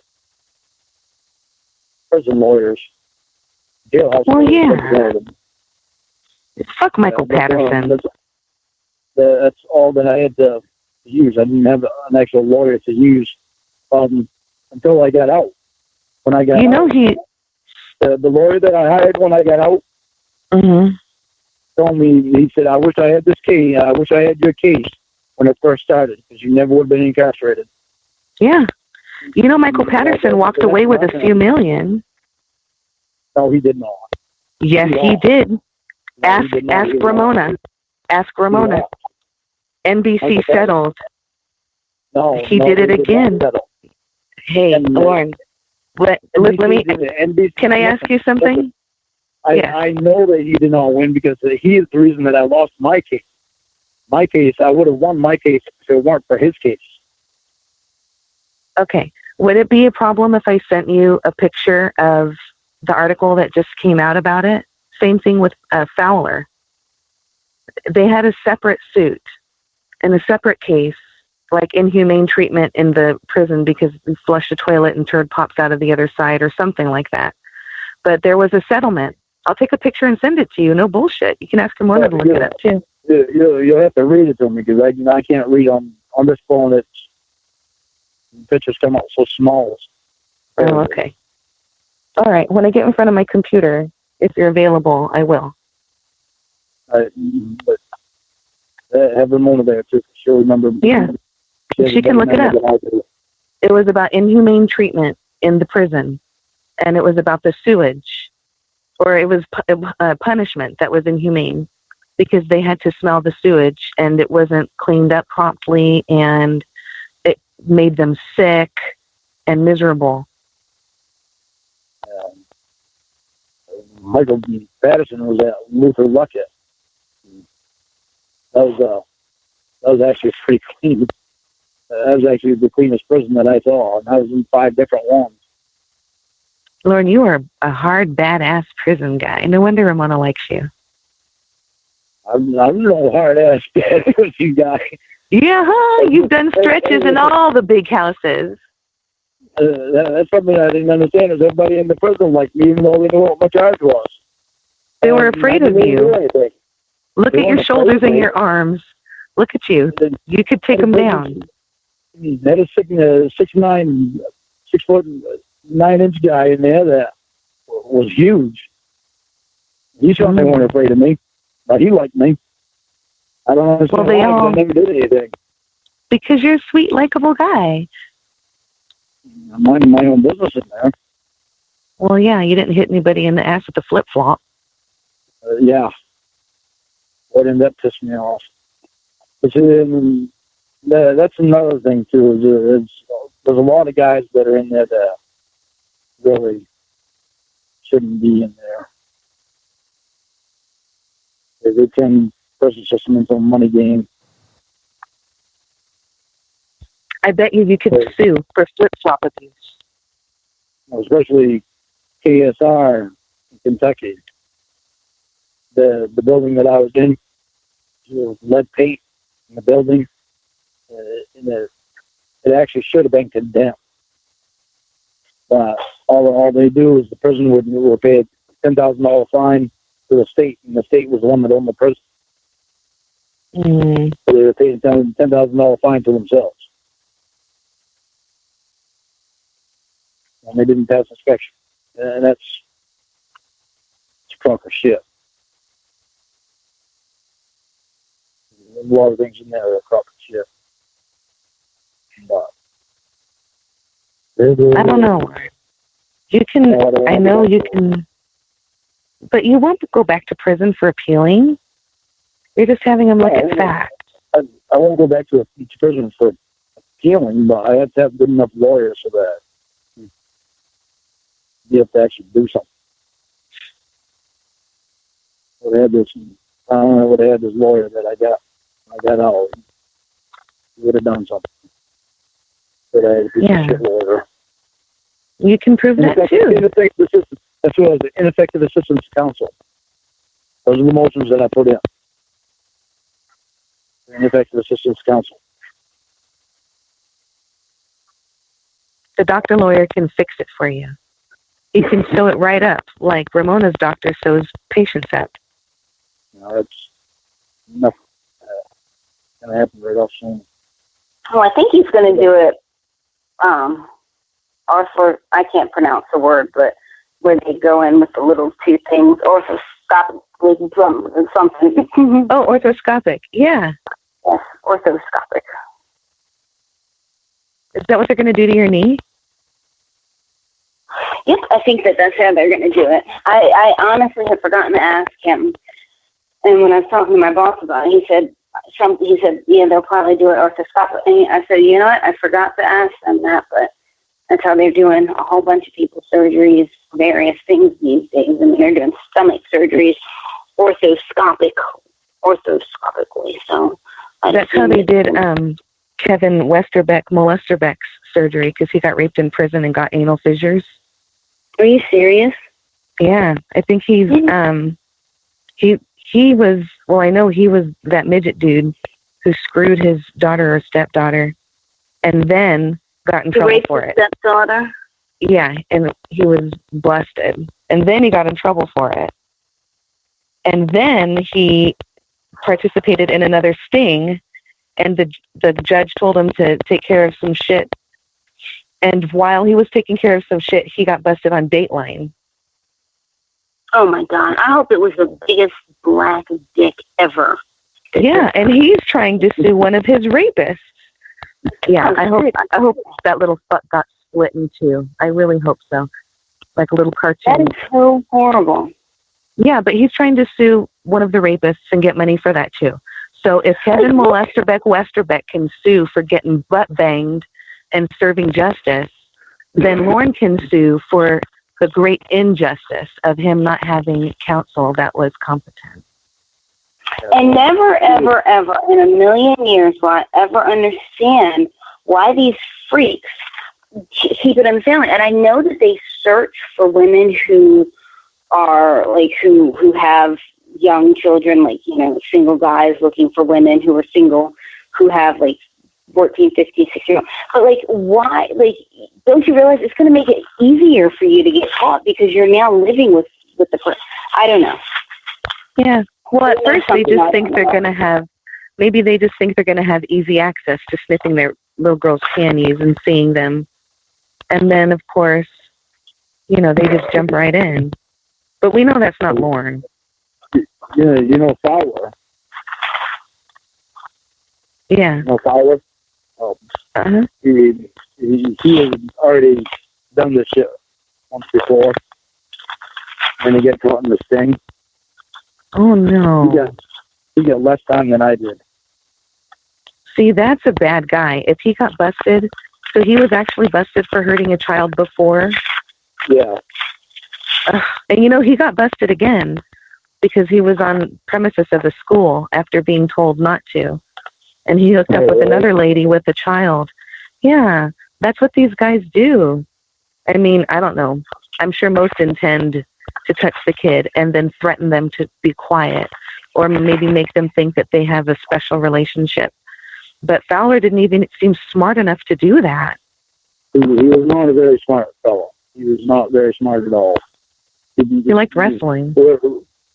prison lawyers, jailhouse Well, lawyers. yeah. Fuck Michael Patterson. That's all that I had to use. I didn't have an actual lawyer to use until I got out. When I got out, the lawyer that I hired when I got out told me, he said, I wish I had this case. I wish I had your case when it first started, because you never would have been incarcerated. Yeah. Michael Patterson walked away with a few million. No, he did not. Yes, he did. Ask Ramona. Ask Ramona. NBC settled. No, he did it again. Hey, Lorne, let me. Can I ask you something? I know that he did not win because he is the reason that I lost my case. My case, I would have won my case if it weren't for his case. Okay. Would it be a problem if I sent you a picture of the article that just came out about it? Same thing with Fowler. They had a separate suit and a separate case, like inhumane treatment in the prison because we flushed a toilet and turd pops out of the other side or something like that. But there was a settlement. I'll take a picture and send it to you. No bullshit. You can ask Ramona to look it up too. You'll have to read it to me because I can't read on this phone. It's pictures come out so small. Oh, okay. All right. When I get in front of my computer, if you're available, I will. But have Ramona there too. She'll remember. Yeah. She can look it up. It was about inhumane treatment in the prison, and it was about the sewage, or it was punishment that was inhumane because they had to smell the sewage and it wasn't cleaned up properly and it made them sick and miserable. Michael Patterson was at Luther Luckett. That was actually pretty clean. That was actually the cleanest prison that I saw, and I was in 5 different ones. Lorne, you are a hard, badass prison guy. No wonder Ramona likes you. I'm no hard-ass badass guy. Yeah, huh? You've done stretches in all the big houses. That's something I didn't understand. Is everybody in the prison like me, even though they knew what my charge was? They were afraid of you. Look at your shoulders and your arms. Look at you. You could take them down. That is 6'9" guy in there that was huge. He certainly weren't afraid of me, but he liked me. I don't understand why, I never did anything. Because you're a sweet, likable guy. I'm minding my own business in there. Well, yeah, you didn't hit anybody in the ass with a flip-flop. Yeah. What ended up pissing me off. But that's another thing, too. There's a lot of guys that are in there that really shouldn't be in there. They turn prison system into a money game. I bet you could sue for flip-flop abuse. Especially KSR in Kentucky. The building that I was in, lead paint in the building. It actually should have been condemned. But all they do is the prison would pay a $10,000 fine to the state, and the state was the one that owned the prison. So they were paying $10,000 fine to themselves. And they didn't pass inspection. And it's a crock of shit. There's a lot of things in there that are crock of shit. But I don't know. You can, I know you can, but you won't go back to prison for appealing. You're just having them look at facts. I won't go back to prison for appealing, but I have to have good enough lawyers so that you have to actually do something. I don't know what I had this lawyer that I got out. He would have done something. But I had a piece of shit lawyer. You can prove that too. That's what it was, ineffective assistance counsel. Those are the motions that I put in. Ineffective assistance counsel. The doctor lawyer can fix it for you. He can sew it right up, like Ramona's doctor sews patients up. It's enough. Going to happen right off soon. Oh, I think he's going to do it. I can't pronounce the word, but where they go in with the little two things, orthoscopic something. Oh, orthoscopic. Yeah. Yes, orthoscopic. Is that what they're going to do to your knee? Yep, I think that's how they're going to do it. I honestly had forgotten to ask him. And when I was talking to my boss about it, he said, yeah, they'll probably do it orthoscopic. And I said, you know what? I forgot to ask them that, but that's how they're doing a whole bunch of people's surgeries, various things these days. And they're doing stomach surgeries orthoscopically. So that's how they did Kevin Molesterbeck's surgery, because he got raped in prison and got anal fissures. Are you serious? Yeah, I think he was, well, I know he was that midget dude who screwed his daughter or stepdaughter and then got in trouble for it. Stepdaughter? Yeah, and he was busted. And then he got in trouble for it. And then he participated in another sting, and the judge told him to take care of some shit. And while he was taking care of some shit, he got busted on Dateline. Oh, my God. I hope it was the biggest black dick ever. Yeah, and he's trying to sue one of his rapists. Yeah, I hope that little fuck got split in two. I really hope so. Like a little cartoon. That is so horrible. Yeah, but he's trying to sue one of the rapists and get money for that, too. So if Kevin Westerbeck can sue for getting butt banged and serving justice, then Lorne can sue for the great injustice of him not having counsel that was competent. And never, ever, ever in a million years will I ever understand why these freaks keep it unfailing. And I know that they search for women who are who have young children, single guys looking for women who are single, who have 14, 15, 16-year-old. But, like, why? Like, don't you realize it's going to make it easier for you to get caught because you're now living with the person? I don't know. Yeah. Well, at first they just think they're going to have, maybe they just think they're going to have easy access to sniffing their little girl's panties and seeing them. And then, of course, you know, they just jump right in. But we know that's not Lorne. Yeah, you know Fowler. Yeah. You know Fowler? Oh, he has already done this shit once before. And he gets caught in the sting. Oh, no. He got less time than I did. See, that's a bad guy. If he got busted, so he was actually busted for hurting a child before. Yeah. And, you know, he got busted again because he was on premises of the school after being told not to. And he hooked up with another lady with a child. Yeah, that's what these guys do. I mean, I don't know. I'm sure most intend to touch the kid and then threaten them to be quiet or maybe make them think that they have a special relationship. But Fowler didn't even seem smart enough to do that. He was not a very smart fellow. He was not very smart at all. He liked wrestling.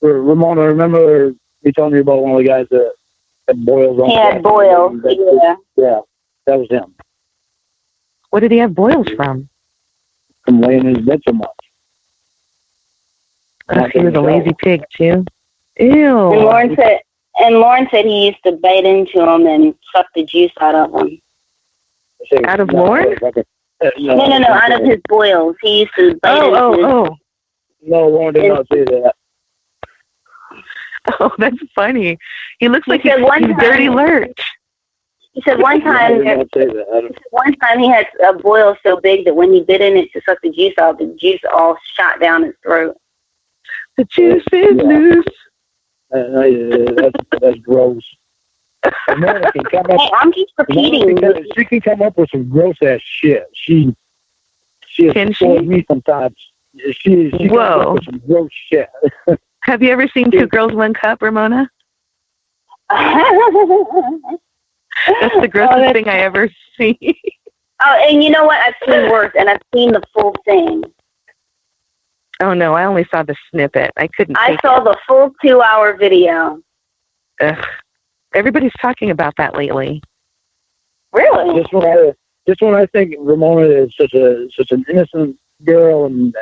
Ramona, remember you told me about one of the guys that had boils on? He had boils, yeah. Yeah, that was him. What did he have boils from? From laying in his bed so much. He was a lazy pig, too. Ew. And Lorne said he used to bite into him and suck the juice out of him. Out of Lorne? No, out of his boils. He used to bite into No, Lorne did not say that. Oh, that's funny. He looks like he's dirty lurch. He said one time he had a boil so big that when he bit in it to suck the juice out, the juice all shot down his throat. The juice is loose. That's gross. I'm just repeating. She can come up with some gross ass shit. She has spoiled me sometimes. She comes up with some gross shit. Have you ever seen Two Girls, One Cup, Ramona? That's the grossest thing I ever seen. Oh, and you know what? I've seen worse, and I've seen the full thing. Oh, no, I only saw the snippet. I couldn't take saw the full 2-hour video. Ugh. Everybody's talking about that lately. Really? Just when I think Ramona is such an innocent girl and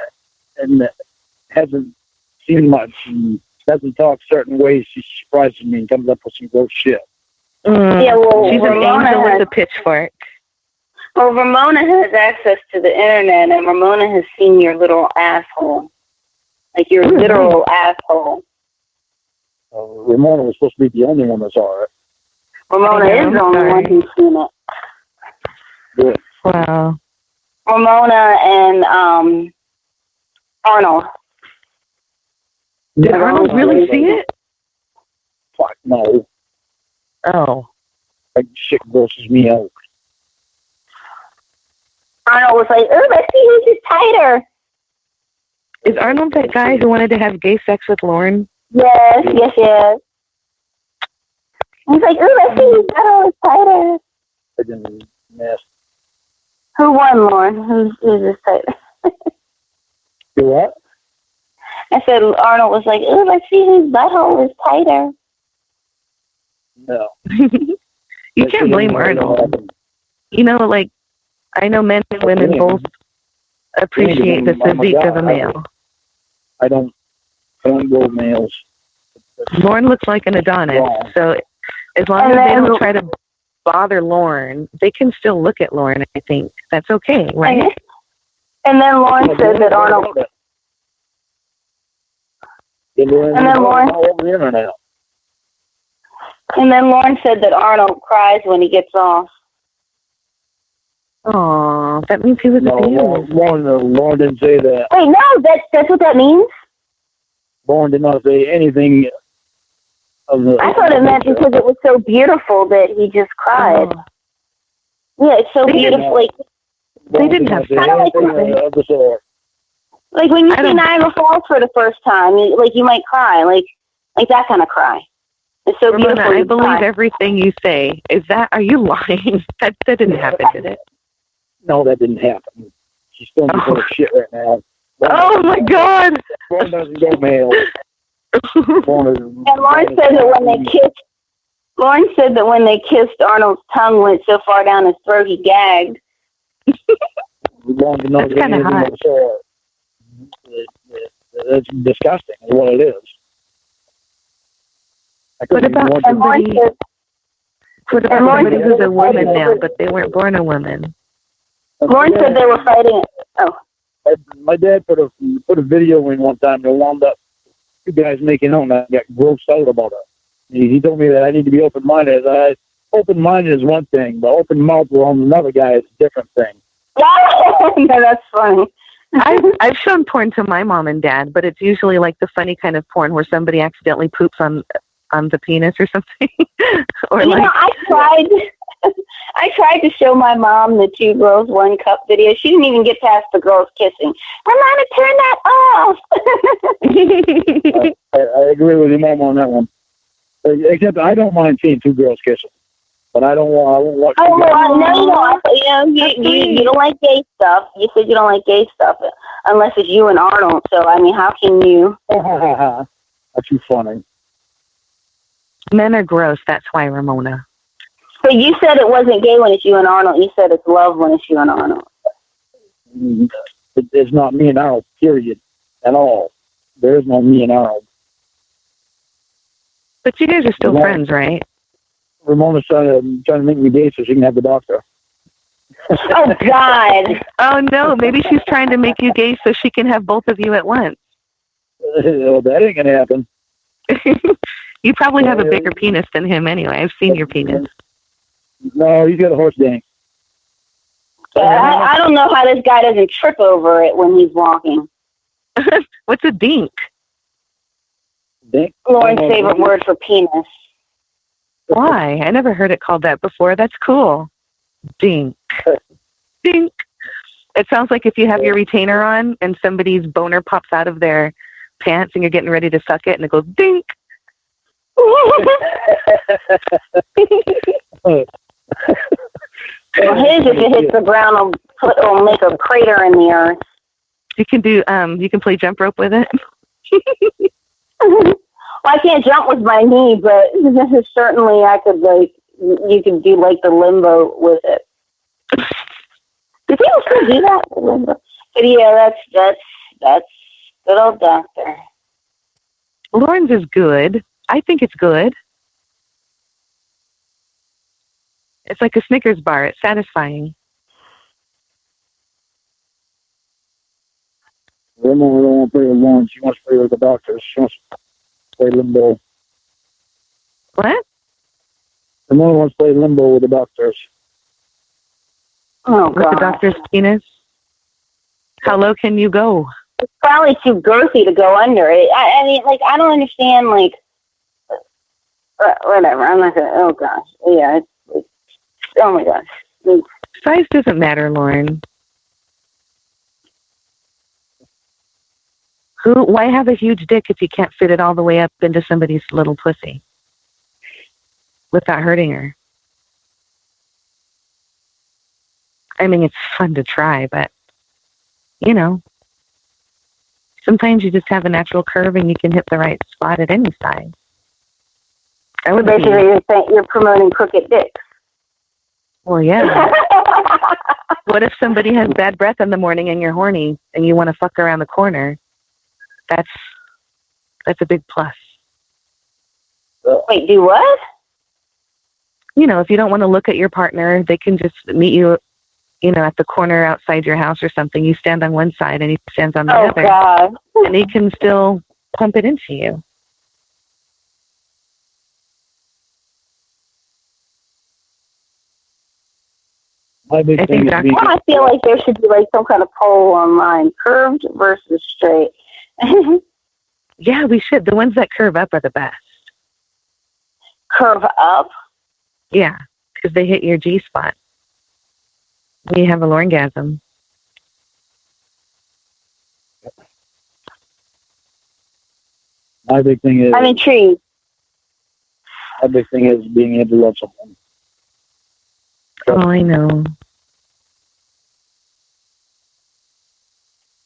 hasn't seen much and doesn't talk certain ways, she surprises me and comes up with some gross shit. Yeah, well, she's an angel with a pitchfork. Well, Ramona has access to the internet, and Ramona has seen your little asshole. Like your literal asshole. Ramona was supposed to be the only one that saw it. Ramona is the only one who's seen it. Good. Wow. Ramona and Arnold. Did Arnold really see it? Fuck no. Oh. Like shit grosses me out. Arnold was like, "Oh, let's see who's tighter." Is Arnold that guy who wanted to have gay sex with Lorne? Yes. He's like, "Oh, let's see who's tighter." I didn't mess. Who won, Lorne? Who's this tighter? You what? I said Arnold was like, "Oh, let's see whose butthole is tighter." No. You can't blame Arnold. You know, like, I know men and women both appreciate the physique of a male. I don't go males. Lorne looks like an Adonis, so as long as they don't try to bother Lorne, they can still look at Lorne, I think. That's okay, right? And then Lorne said that Arnold... And then Lorne said that Arnold cries when he gets off. Oh, that means he was abused. Lorne didn't say that. Wait, no, that's what that means? Lorne did not say anything of the... I thought it meant because it was so beautiful that he just cried. Yeah, it's so beautiful. Like, they didn't have kind of of the sort. Like when you see Niagara Falls for the first time, you might cry, like that kind of cry. It's so Ramona, beautiful. I you believe cry. everything you say. Are you lying? That didn't happen, did it? No, that didn't happen. She's still me full of shit right now. Oh my God! Lorne doesn't go male. And Lorne said that when they kissed, Arnold's tongue went so far down his throat he gagged. That's kind of hot. That's disgusting. Is what it is. What about somebody who's a woman now, but they weren't born a woman? Lorne said they were fighting. Oh. My dad put a video in one time. They wound up two guys making out, and I got grossed out about it. He told me that I need to be open-minded. Open-minded is one thing, but open mouth around another guy is a different thing. No, that's funny. I've shown porn to my mom and dad, but it's usually like the funny kind of porn where somebody accidentally poops on the penis or something. Or I tried to show my mom the 2 girls, 1 cup video. She didn't even get past the girls kissing. Ramona, turn that off. I agree with your mom on that one. Except I don't mind seeing 2 girls kissing, but I won't watch. Oh, no, you don't like gay stuff. You said you don't like gay stuff unless it's you and Arnold. So I mean, how can you? That's too funny. Men are gross. That's why, Ramona. So you said it wasn't gay when it's you and Arnold. You said it's love when it's you and Arnold. It's not me and Arnold, period, at all. There is no me and Arnold. But you guys are still friends, right? Ramona's trying to make me gay so she can have the doctor. Oh, God. Oh, no. Maybe she's trying to make you gay so she can have both of you at once. Well, that ain't going to happen. You probably have a bigger penis than him anyway. I've seen your penis. No, he's got a horse dang. Yeah, I don't know how this guy doesn't trip over it when he's walking. What's a dink? Dink? Lauren's favorite word for penis. Why? I never heard it called that before. That's cool. Dink. Dink. It sounds like if you have your retainer on and somebody's boner pops out of their pants and you're getting ready to suck it and it goes dink. Well, his, if it hits the ground, will make a crater in the earth. You can play jump rope with it. Well, I can't jump with my knee, but certainly I could, you could do like the limbo with it. Do people still do that? But yeah, that's good old doctor. Lorne's is good. I think it's good. It's like a Snickers bar. It's satisfying. Ramona don't want to play with Lorne. She wants to play with the doctors. She wants to play limbo. What? Ramona wants to play limbo with the doctors. Oh, with God. The doctor's penis? How low can you go? It's probably too girthy to go under it. I mean, I don't understand, whatever. I'm not going to, oh, gosh. Yeah, it's oh, my gosh. Size doesn't matter, Lorne. Why have a huge dick if you can't fit it all the way up into somebody's little pussy without hurting her? I mean, it's fun to try, but, sometimes you just have a natural curve and you can hit the right spot at any size. Basically, you're promoting crooked dicks. Well, yeah. What if somebody has bad breath in the morning and you're horny and you want to fuck around the corner? That's a big plus. Wait, do what? If you don't want to look at your partner, they can just meet you, at the corner outside your house or something. You stand on one side and he stands on the other. Oh, God. And he can still pump it into you. My big thing is I feel like there should be some kind of poll online, curved versus straight. Yeah, we should. The ones that curve up are the best. Curve up? Yeah, because they hit your G-spot. You have a Lornegasm. My big thing is... I'm intrigued. My big thing is being able to love someone. Oh, I know.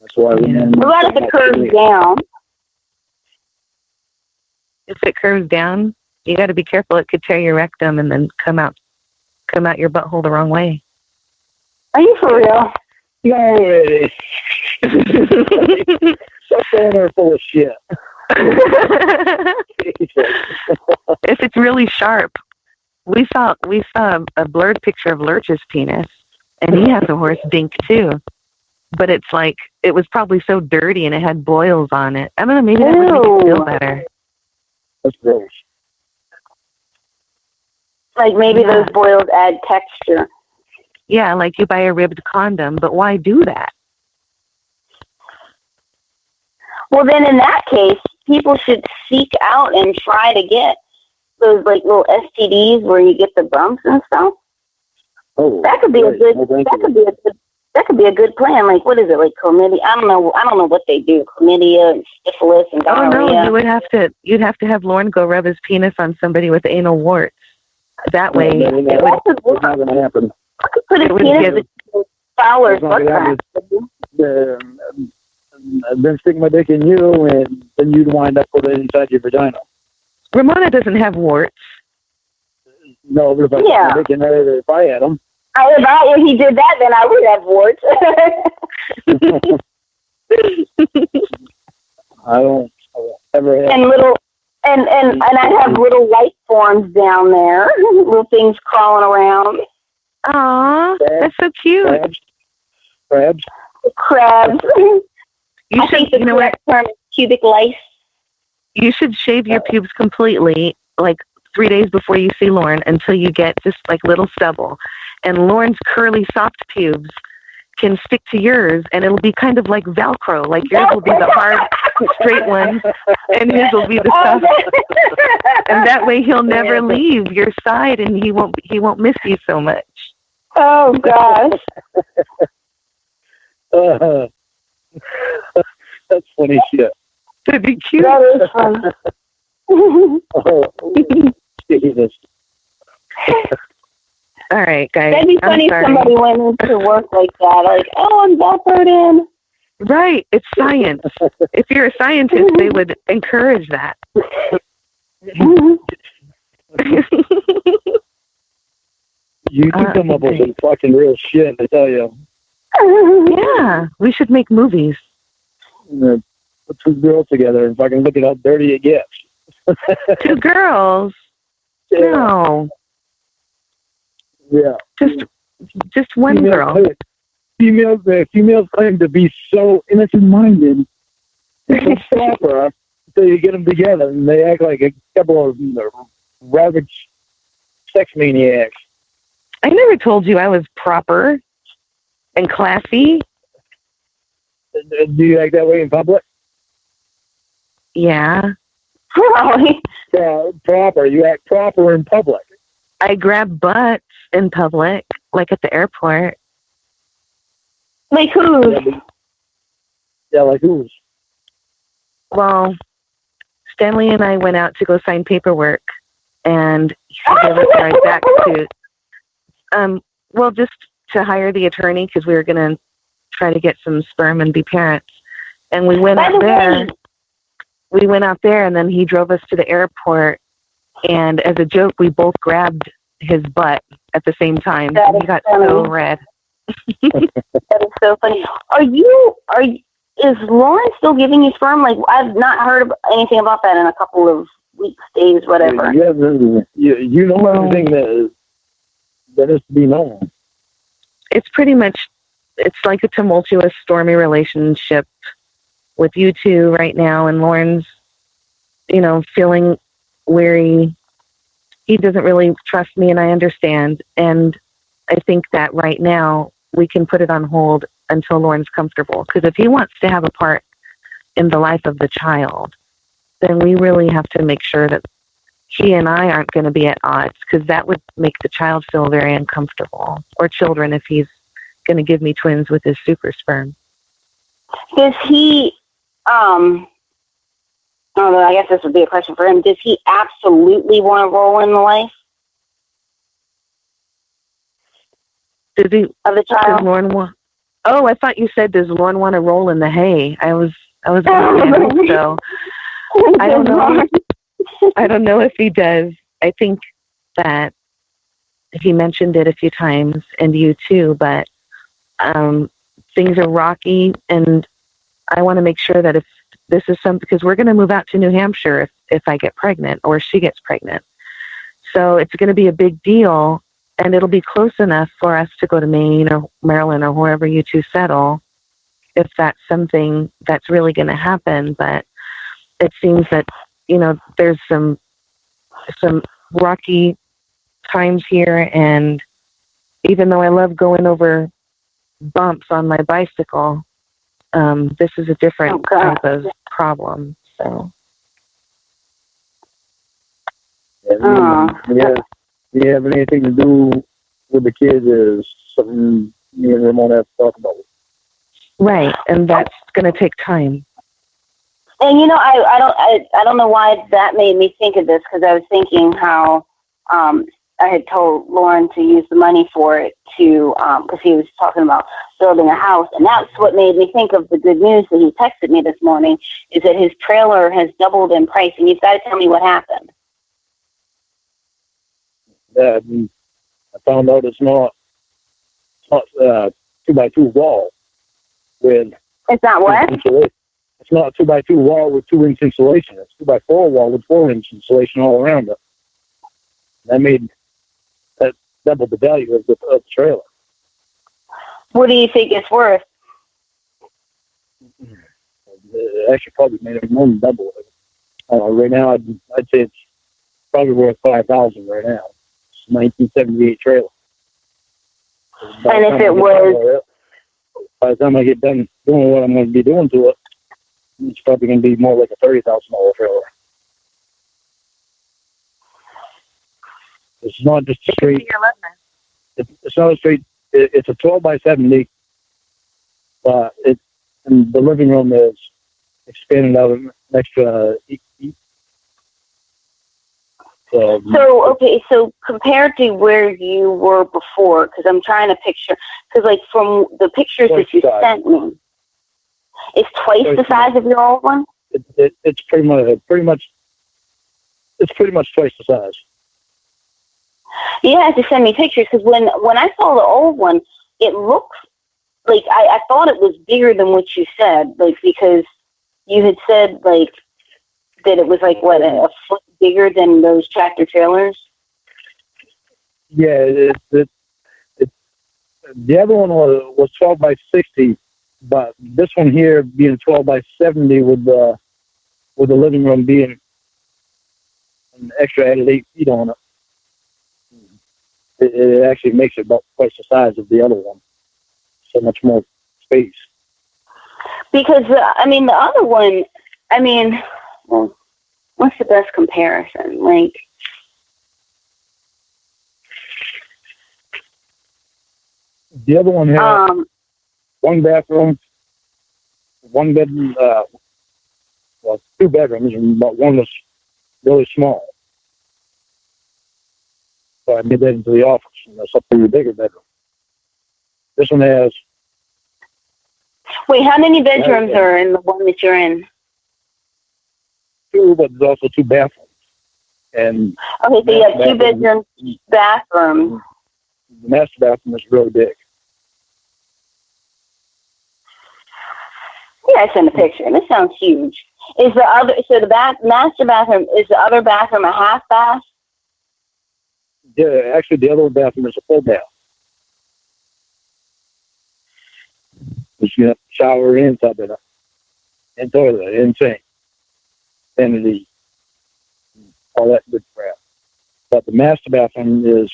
That's why we Yeah. What about if it curves down? If it curves down, you got to be careful. It could tear your rectum and then come out your butthole the wrong way. Are you for real? No, it is. Stop saying they're full of shit. If it's really sharp, we saw a blurred picture of Lurch's penis, and he has a horse dink too. But it's like, it was probably so dirty and it had boils on it. I don't know, maybe that would make it feel better. That's gross. Like maybe those boils add texture. Yeah, like you buy a ribbed condom, but why do that? Well, then in that case, people should seek out and try to get those like little STDs where you get the bumps and stuff. Oh, that could be a good. That could be a good plan. Like, what is it? Like chlamydia? I don't know what they do. Chlamydia and syphilis and gonorrhea. Oh no, you'd have to have Lorne go rub his penis on somebody with anal warts. That way, it's not going to happen. I could put his penis in Fowler's butt crack. I've been sticking my dick in you, and then you'd wind up with it inside your vagina. Ramona doesn't have warts. No, but if I stick my dick in there, if I had them. If he did that, then I would have warts. I don't ever have. And little, and I have little white forms down there, little things crawling around. Aw, that's so cute. Crabs. I think the correct term is pubic lice. You should shave your pubes completely, like 3 days before you see Lorne, until you get just like little stubble. And Lorne's curly, soft pubes can stick to yours, and it'll be kind of like Velcro. Like yours will be the hard, straight ones, and his will be the soft. And that way, he'll never leave your side, and he won't miss you so much. Oh gosh. That's funny shit. That'd be cute. That is fun. Oh, Jesus. All right, guys. That'd be funny if somebody went into work like that. Like, oh, I'm that in. Right. It's science. If you're a scientist, they would encourage that. You can come up with some fucking real shit, I tell you. Yeah, we should make movies. Put two girls together and fucking look at how dirty it gets. Two girls? Yeah. No. Yeah. Just one girl. Females claim to be so innocent-minded and so proper until you get them together, and they act like a couple of ravaged sex maniacs. I never told you I was proper and classy. Do you act that way in public? Yeah. Probably. Yeah, proper. You act proper in public. I grab butts in public, like at the airport. Like who? Yeah, like who's? Well, Stanley and I went out to go sign paperwork, and he gave us a ride back to, well, just to hire the attorney, because we were going to try to get some sperm and be parents. And we went out there. We went out there, and then he drove us to the airport. And as a joke, we both grabbed his butt at the same time. And he got so red. That is so funny. Is Lorne still giving you sperm? Like, I've not heard anything about that in a couple of weeks, days, whatever. Yeah, you know everything that is to be known. It's pretty much, it's like a tumultuous, stormy relationship with you two right now, and Lorne's, feeling weary. He doesn't really trust me, and I understand. And I think that right now we can put it on hold until Lorne's comfortable. Because if he wants to have a part in the life of the child, then we really have to make sure that he and I aren't going to be at odds, because that would make the child feel very uncomfortable. Or children, if he's going to give me twins with his super sperm. Does he, Although I guess this would be a question for him. Does he absolutely want to roll in the life Does he? of the Does child? Lorne want? Oh, I thought you said, does Lorne want to roll in the hay? I was going to say, I hope so. I don't know. I don't know if he does. I think that he mentioned it a few times, and you too, but things are rocky, and I want to make sure that if this is something, because we're going to move out to New Hampshire if I get pregnant or she gets pregnant. So it's going to be a big deal, and it'll be close enough for us to go to Maine or Maryland or wherever you two settle, if that's something that's really going to happen. But it seems that, there's some rocky times here, and even though I love going over bumps on my bicycle, this is a different type of problem. So Yeah, you have anything to do with the kids is something me and Ramona have to talk about. right, and that's going to take time. And I don't know why that made me think of this, because I was thinking how I had told Lorne to use the money for it to because he was talking about building a house, and that's what made me think of the good news that he texted me this morning, is that his trailer has doubled in price, and you've got to tell me what happened. I found out it's not 2x2 wall with. It's not what? Insulation. It's not 2x2 wall with 2-inch insulation. It's 2x4 wall with 4-inch insulation all around it. That doubled the value of the trailer. What do you think it's worth? It actually probably made it more than double it. Right now, I'd say it's probably worth $5,000 right now. It's a 1978 trailer. And if it was, by the time I get done doing what I'm going to be doing to it, it's probably going to be more like a $30,000 trailer. It's not just a straight. It's not a straight. It's a 12x70, but and the living room is expanded out an extra 8 feet. So compared to where you were before, because I'm trying to picture, because like from the pictures that you sent me, it's twice the size of your old one. It's pretty much twice the size. You have to send me pictures, because when I saw the old one, it looks like I thought it was bigger than what you said, like, because you had said like that it was like what, a foot bigger than those tractor trailers. Yeah, the other one was 12x60, but this one here being 12x70 with the living room being an extra added 8 feet on it. It actually makes it about twice the size of the other one. So much more space. Because, the other one, well, what's the best comparison? Like, the other one had one bathroom, one bedroom, 2 bedrooms, but one was really small. So I made that into the office, and that's up to the bigger bedroom. This one has. Wait, how many bedrooms are in the one that you're in? 2, but there's also 2 bathrooms. And okay, so you have 2 bedrooms, bathroom. The master bathroom is really big. Yeah, I sent a picture, and it sounds huge. Is the other master bathroom, is the other bathroom a half bath? Yeah, actually, the other bathroom is a full bath. You have shower and tub in it, and toilet, and sink, vanity, all that good crap. But the master bathroom is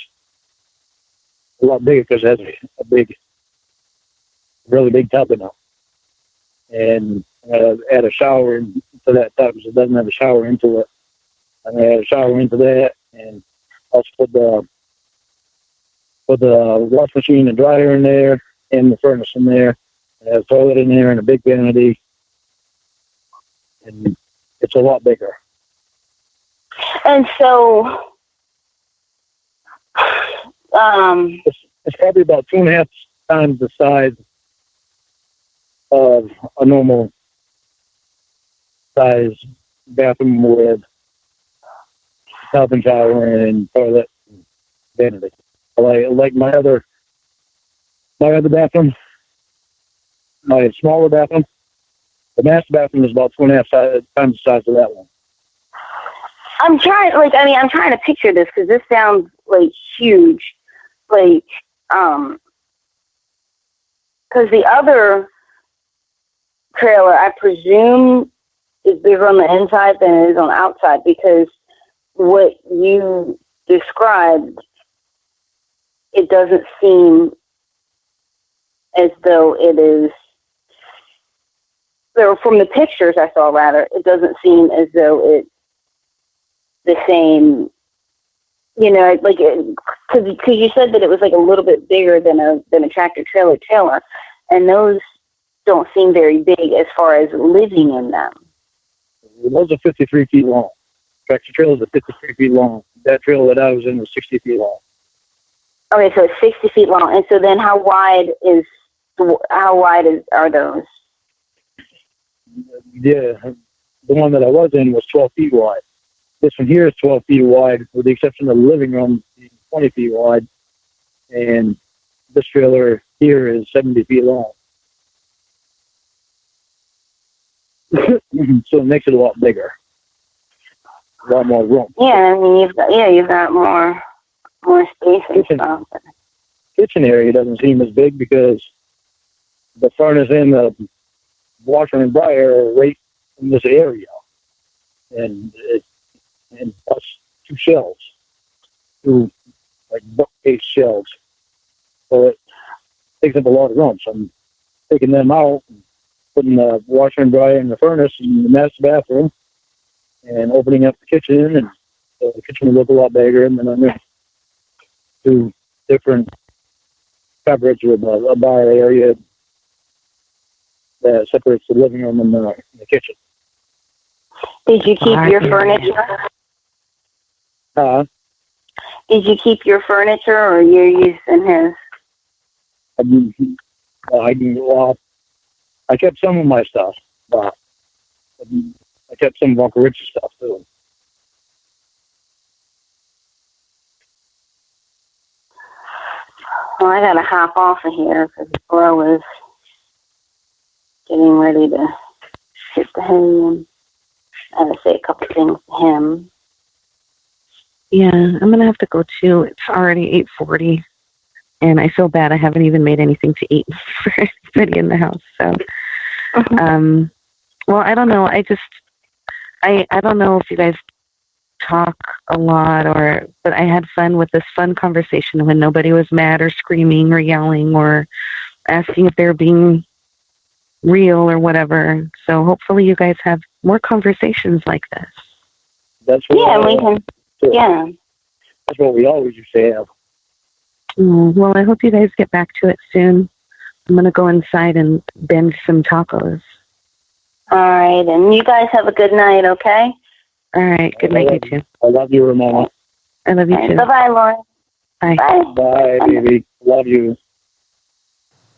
a lot bigger because it has a really big tub in it. And add a shower into that tub because it doesn't have a shower into it. I'm going to add a shower into that, and also put the wash machine and dryer in there, and the furnace in there. It has a toilet in there and a big vanity. And It's a lot bigger. And so, It's probably about 2.5 times the size of a normal size bathroom with tub and shower and toilet and vanity. Like my other bathroom, my smaller bathroom, the master bathroom is about 2.5 times the size of that one. I'm trying to picture this because this sounds like huge. Like, because the other trailer, I presume, is bigger on the inside than it is on the outside, because what you described, it doesn't seem as though it is, or from the pictures I saw, rather, it doesn't seem as though it's the same, you know, like, because you said that it was like a little bit bigger than a tractor trailer, and those don't seem very big as far as living in them. Those are 53 feet long. Tractor trailers are 53 feet long. That trailer that I was in was 60 feet long. Okay, so it's 60 feet long, and so then how wide are those? Yeah, the one that I was in was 12 feet wide. This one here is 12 feet wide, with the exception of the living room being 20 feet wide, and this trailer here is 70 feet long. So it makes it a lot bigger, a lot more room. Yeah, I mean you've got more space and stuff. Kitchen area doesn't seem as big because the furnace and the washer and dryer are right in this area, and plus 2 shelves, 2 like bookcase shelves. So it takes up a lot of room. So I'm taking them out, and putting the washer and dryer in the furnace in the master bathroom, and opening up the kitchen, and so the kitchen will look a lot bigger. And then I'm going to do different cupboards with a bar area that separates the living room and the kitchen. Did you keep your furniture? Did you keep your furniture, or you're using his? I kept some of my stuff, but I kept some of Uncle Rich's stuff too. Well, I gotta hop off of here because Bro is getting ready to hit the hay, and I gotta say a couple things to him. Yeah, I'm gonna have to go too. It's already 8:40, and I feel bad. I haven't even made anything to eat for anybody in the house. So, well, I don't know. I don't know if you guys talk a lot, but I had fun with this fun conversation when nobody was mad or screaming or yelling or asking if they're being real or whatever. So hopefully you guys have more conversations like this. That's what that's what we always used to have. Well, I hope you guys get back to it soon. I'm going to go inside and binge some tacos. All right, and you guys have a good night, okay? All right, good night, you too. I love you, Ramona. I love you too. Bye-bye, Lorne. Bye. Bye. Bye, baby. Love you.